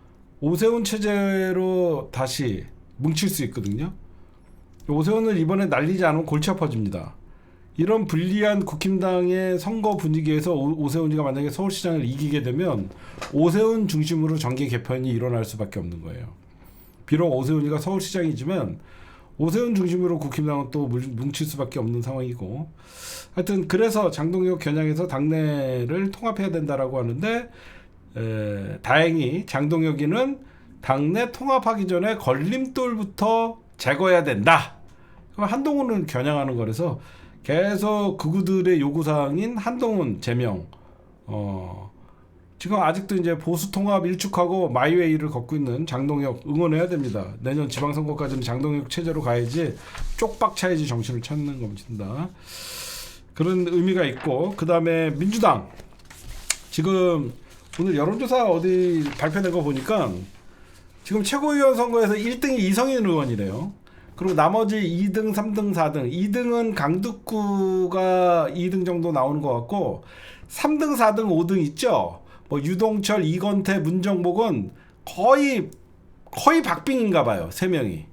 오세훈 체제로 다시 뭉칠 수 있거든요. 오세훈을 이번에 날리지 않으면 골치 아파집니다. 이런 불리한 국힘당의 선거 분위기에서 오세훈이가 만약에 서울시장을 이기게 되면 오세훈 중심으로 정계 개편이 일어날 수밖에 없는 거예요. 비록 오세훈이가 서울시장이지만 오세훈 중심으로 국힘당은 또 뭉칠 수밖에 없는 상황이고 하여튼 그래서 장동혁 겨냥해서 당내를 통합해야 된다라고 하는데 다행히 장동혁이는 당내 통합하기 전에 걸림돌부터 제거해야 된다. 그럼 한동훈은 겨냥하는 거라서 계속 극우들의 요구사항인 한동훈 제명 지금 아직도 이제 보수 통합 일축하고 마이웨이를 걷고 있는 장동혁 응원해야 됩니다. 내년 지방선거까지는 장동혁 체제로 가야지 쪽박 차야지 정신을 찾는 겁니다. 그런 의미가 있고 그 다음에 민주당 지금 오늘 여론조사 어디 발표된 거 보니까 지금 최고위원 선거에서 1등이 이성인 의원이래요. 그리고 나머지 2등, 3등, 4등. 2등은 강득구가 2등 정도 나오는 것 같고 3등, 4등, 5등 있죠. 뭐 유동철, 이건태, 문정복은 거의 박빙인가 봐요. 3명이.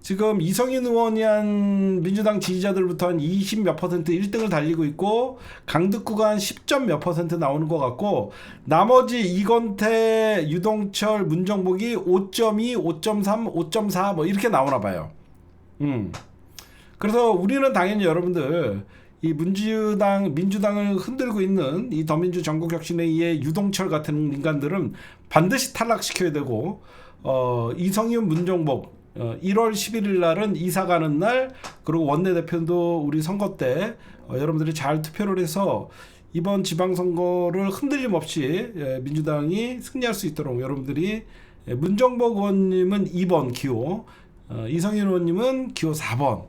지금 이성인 의원이 한 민주당 지지자들부터 한 20 몇 퍼센트 1등을 달리고 있고 강득구가 한 10점 몇 퍼센트 나오는 것 같고 나머지 이건태, 유동철, 문정복이 5.2, 5.3, 5.4 뭐 이렇게 나오나 봐요. 그래서 우리는 당연히 여러분들 이 민주당을 흔들고 있는 이 더민주 전국혁신회의의 유동철 같은 인간들은 반드시 탈락시켜야 되고 이성윤, 문정복 1월 11일 날은 이사 가는 날 그리고 원내대표도 우리 선거 때 여러분들이 잘 투표를 해서 이번 지방선거를 흔들림 없이 민주당이 승리할 수 있도록 여러분들이 문정복 의원님은 2번 기호 이성윤 의원님은 기호 4번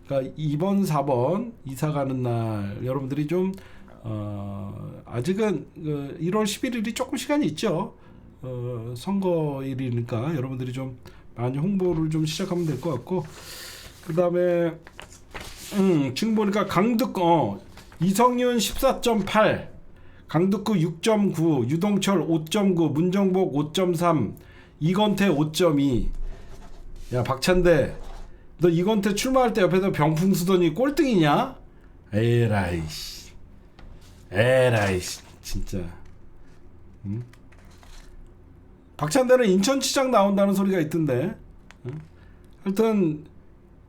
그러니까 2번 4번 이사 가는 날 여러분들이 좀 아직은 1월 11일이 조금 시간이 있죠. 선거일이니까 여러분들이 좀 많이 홍보를 좀 시작하면 될 것 같고 그 다음에 지금 보니까 강득구 이성윤 14.8 강득구 6.9 유동철 5.9 문정복 5.3 이건태 5.2 야 박찬대 너 이건태 출마할 때 옆에서 병풍 쓰더니 꼴등이냐? 에라이씨 진짜 박찬대는 인천시장 나온다는 소리가 있던데 하여튼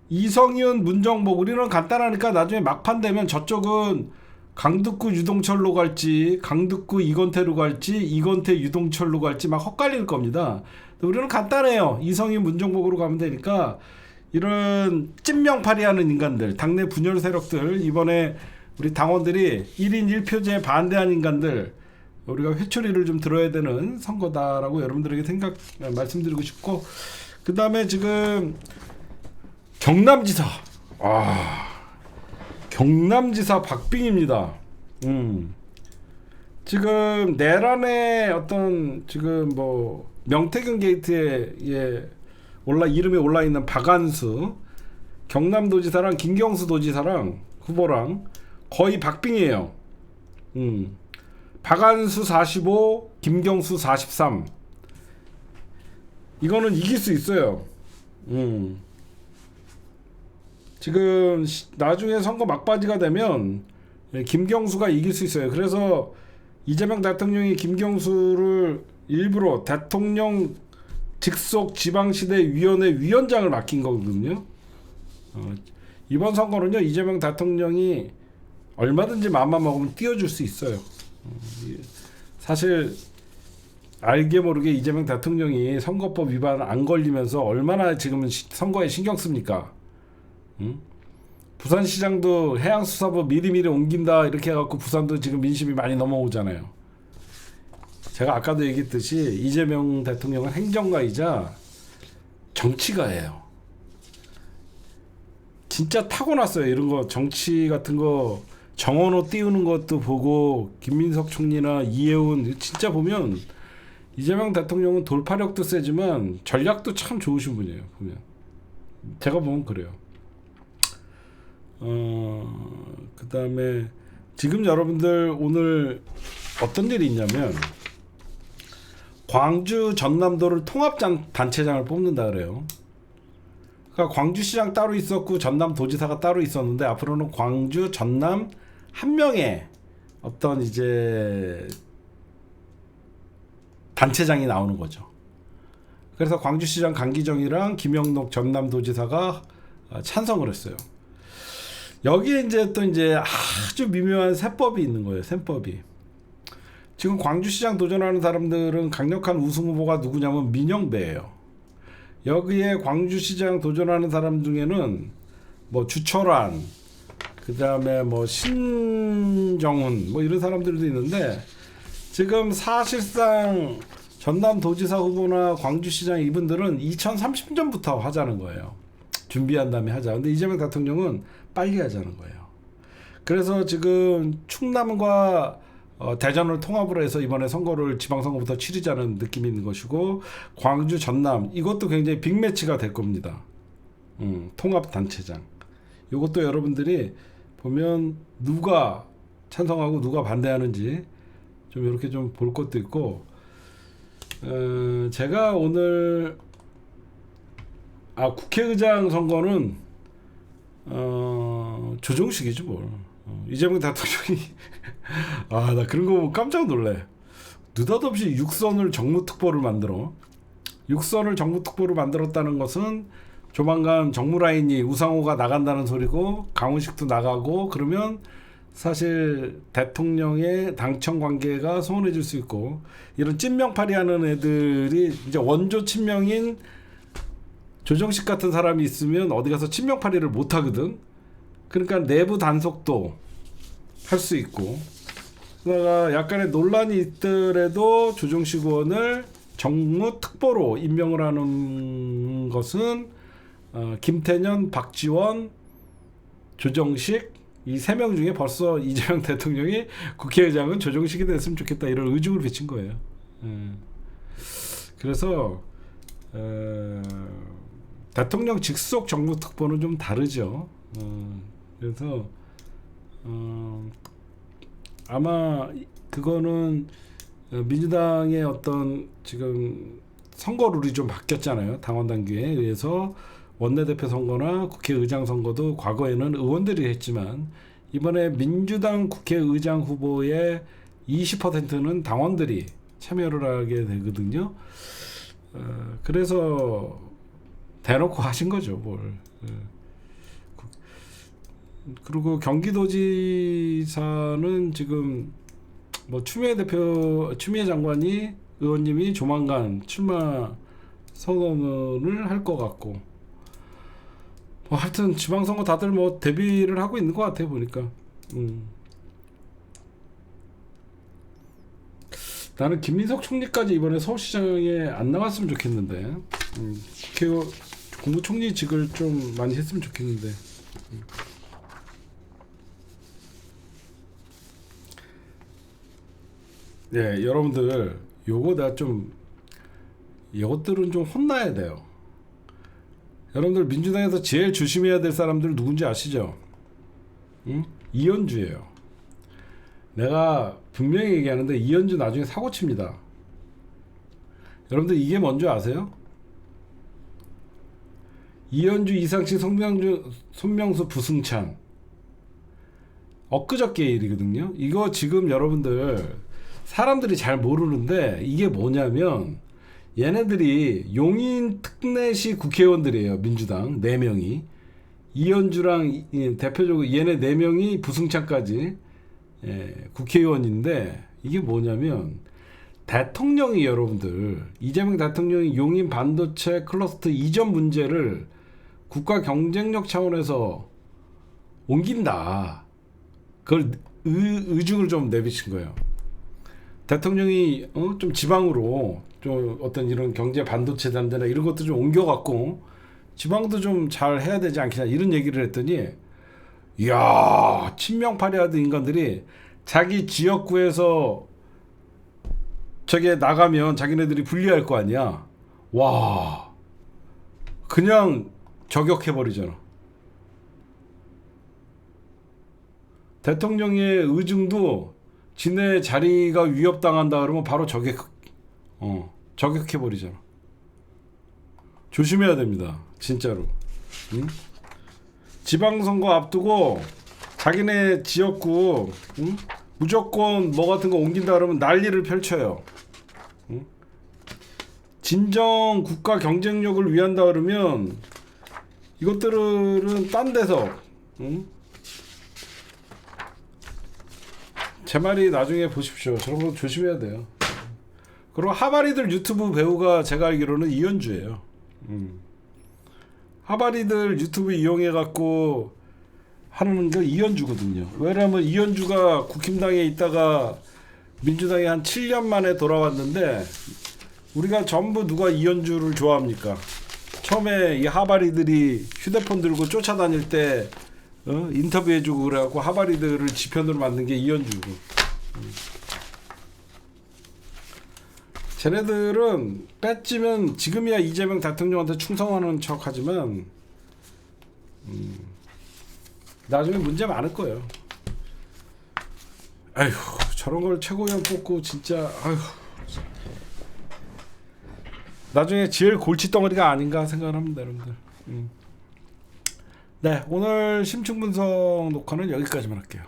이성윤 문정복 우리는 간단하니까 나중에 막판 되면 저쪽은 강득구 유동철로 갈지 강득구 이건태로 갈지 이건태 유동철로 갈지 막 헛갈릴 겁니다. 우리는 간단해요. 이성윤 문정복으로 가면 되니까 이런 찐명파리하는 인간들 당내 분열 세력들 이번에 우리 당원들이 1인 1표제에 반대한 인간들 우리가 회초리를 좀 들어야 되는 선거다라고 여러분들에게 말씀드리고 싶고 그 다음에 지금 경남지사 경남지사 박빙입니다. 지금 내란의 어떤 지금 뭐 명태균 게이트에 이름이 올라 있는 박안수 경남도지사랑 김경수 도지사랑 후보랑 거의 박빙이에요. 박안수 45, 김경수 43. 이거는 이길 수 있어요. 지금 나중에 선거 막바지가 되면 예, 김경수가 이길 수 있어요. 그래서 이재명 대통령이 김경수를 일부러 대통령 직속 지방시대위원회 위원장을 맡긴 거거든요. 이번 선거는요, 이재명 대통령이 얼마든지 마음만 먹으면 띄워줄 수 있어요. 사실 알게 모르게 이재명 대통령이 선거법 위반 안 걸리면서 얼마나 지금은 선거에 신경 씁니까? 응? 부산시장도 해양수사부 미리미리 옮긴다 이렇게 해갖고 부산도 지금 민심이 많이 넘어오잖아요. 제가 아까도 얘기했듯이 이재명 대통령은 행정가이자 정치가예요. 진짜 타고났어요. 이런 거 정치 같은 거 정원호 띄우는 것도 보고 김민석 총리나 이해운 진짜 보면 이재명 대통령은 돌파력도 세지만 전략도 참 좋으신 분이에요. 보면 제가 보면 그래요. 그 다음에 지금 여러분들 오늘 어떤 일이 있냐면 광주 전남도를 통합단체장을 뽑는다 그래요. 그러니까 광주시장 따로 있었고 전남도지사가 따로 있었는데 앞으로는 광주 전남 한 명의 어떤 이제 단체장이 나오는 거죠. 그래서 광주시장 강기정이랑 김영록 전남도지사가 찬성을 했어요. 여기에 이제 또 이제 아주 미묘한 세법이 있는 거예요. 셈법이. 지금 광주시장 도전하는 사람들은 강력한 우승 후보가 누구냐면 민영배예요. 여기에 광주시장 도전하는 사람 중에는 뭐 주철환, 그 다음에 뭐 신정훈, 뭐 이런 사람들도 있는데 지금 사실상 전남도지사 후보나 광주시장 이분들은 2030년부터 하자는 거예요. 준비한 다음에 하자. 근데 이재명 대통령은 빨리 하자는 거예요. 그래서 지금 충남과 대전을 통합을 해서 이번에 선거를 지방선거부터 치르자는 느낌이 있는 것이고 광주 전남 이것도 굉장히 빅매치가 될 겁니다. 통합단체장 이것도 여러분들이 보면 누가 찬성하고 누가 반대하는지 좀 이렇게 좀 볼 것도 있고 제가 오늘 국회의장 선거는 조정식이지 뭘. 이재명 대통령이 나 그런 거 보면 깜짝 놀래. 느닷없이 육선을 정무특보를 만들어. 육선을 정무특보를 만들었다는 것은 조만간 정무라인이 우상호가 나간다는 소리고 강훈식도 나가고 그러면 사실 대통령의 당청 관계가 소원해질 수 있고 이런 찐명파리 하는 애들이 이제 원조 친명인 조정식 같은 사람이 있으면 어디 가서 친명파리를 못 하거든. 그러니까 내부 단속도 할 수 있고 그러다가 약간의 논란이 있더라도 조정식 의원을 정무특보로 임명을 하는 것은 김태년, 박지원, 조정식 이 세 명 중에 벌써 이재명 대통령이 국회의장은 조정식이 됐으면 좋겠다 이런 의중을 비친 거예요. 그래서 대통령 직속 정무특보는 좀 다르죠. 그래서 아마 그거는 민주당의 어떤 지금 선거 룰이 좀 바뀌었잖아요. 당원 단계에 의해서 원내대표 선거나 국회의장 선거도 과거에는 의원들이 했지만 이번에 민주당 국회의장 후보의 20%는 당원들이 참여를 하게 되거든요. 그래서 대놓고 하신 거죠, 뭘. 그리고 경기도지사는 지금 뭐 추미애 장관이 의원님이 조만간 출마 선언을 할 것 같고 뭐 하여튼 지방선거 다들 뭐 대비를 하고 있는 것 같아 보니까. 나는 김민석 총리까지 이번에 서울시장에 안 나왔으면 좋겠는데 국회 국무총리직을 좀 많이 했으면 좋겠는데. 네, 여러분들 요거 내가 좀 이것들은 좀 혼나야 돼요. 여러분들 민주당에서 제일 조심해야 될 사람들 누군지 아시죠? 이현주예요. 내가 분명히 얘기하는데 이현주 나중에 사고칩니다. 여러분들 이게 뭔지 아세요? 이현주, 이상식, 손명수, 부승찬 엊그저께 일이거든요. 이거 지금 여러분들 사람들이 잘 모르는데 이게 뭐냐면 얘네들이 용인 특례시 국회의원들이에요. 민주당 4명이. 이현주랑 대표적으로 얘네 4명이 부승찬까지 국회의원인데 이게 뭐냐면 대통령이 여러분들 이재명 대통령이 용인 반도체 클러스터 이전 문제를 국가 경쟁력 차원에서 옮긴다. 그걸 의중을 좀 내비친 거예요. 대통령이 좀 지방으로 좀 어떤 이런 경제 반도체 단지나 이런 것도 좀 옮겨갖고 지방도 좀 잘 해야 되지 않겠냐 이런 얘기를 했더니 이야 친명파리하던 인간들이 자기 지역구에서 저게 나가면 자기네들이 불리할 거 아니야. 와 그냥 저격해버리잖아. 대통령의 의중도 지네 자리가 위협당한다 그러면 바로 저격해버리잖아. 조심해야 됩니다. 진짜로. 응? 지방선거 앞두고 자기네 지역구 무조건 뭐 같은 거 옮긴다 그러면 난리를 펼쳐요. 응? 진정 국가 경쟁력을 위한다 그러면 이것들은 딴 데서 제 말이 나중에 보십시오. 저런 거 조심해야 돼요. 그리고 하바리들 유튜브 배우가 제가 알기로는 이현주예요. 하바리들 유튜브 이용해 갖고 하는 게 이현주거든요. 왜냐면 이현주가 국힘당에 있다가 민주당에 한 7년 만에 돌아왔는데 우리가 전부 누가 이현주를 좋아합니까? 처음에 이 하바리들이 휴대폰 들고 쫓아다닐 때 인터뷰해주고 그래갖고 하바리들을 지편으로 만든 게 이현주고. 쟤네들은 뺏지면 지금이야 이재명 대통령한테 충성하는 척하지만 나중에 문제 많을 거예요. 아휴 저런 걸 최고위원 뽑고 진짜 아휴 나중에 지을 골칫덩어리가 아닌가 생각합니다 여러분들. 네 오늘 심층분석 녹화는 여기까지만 할게요.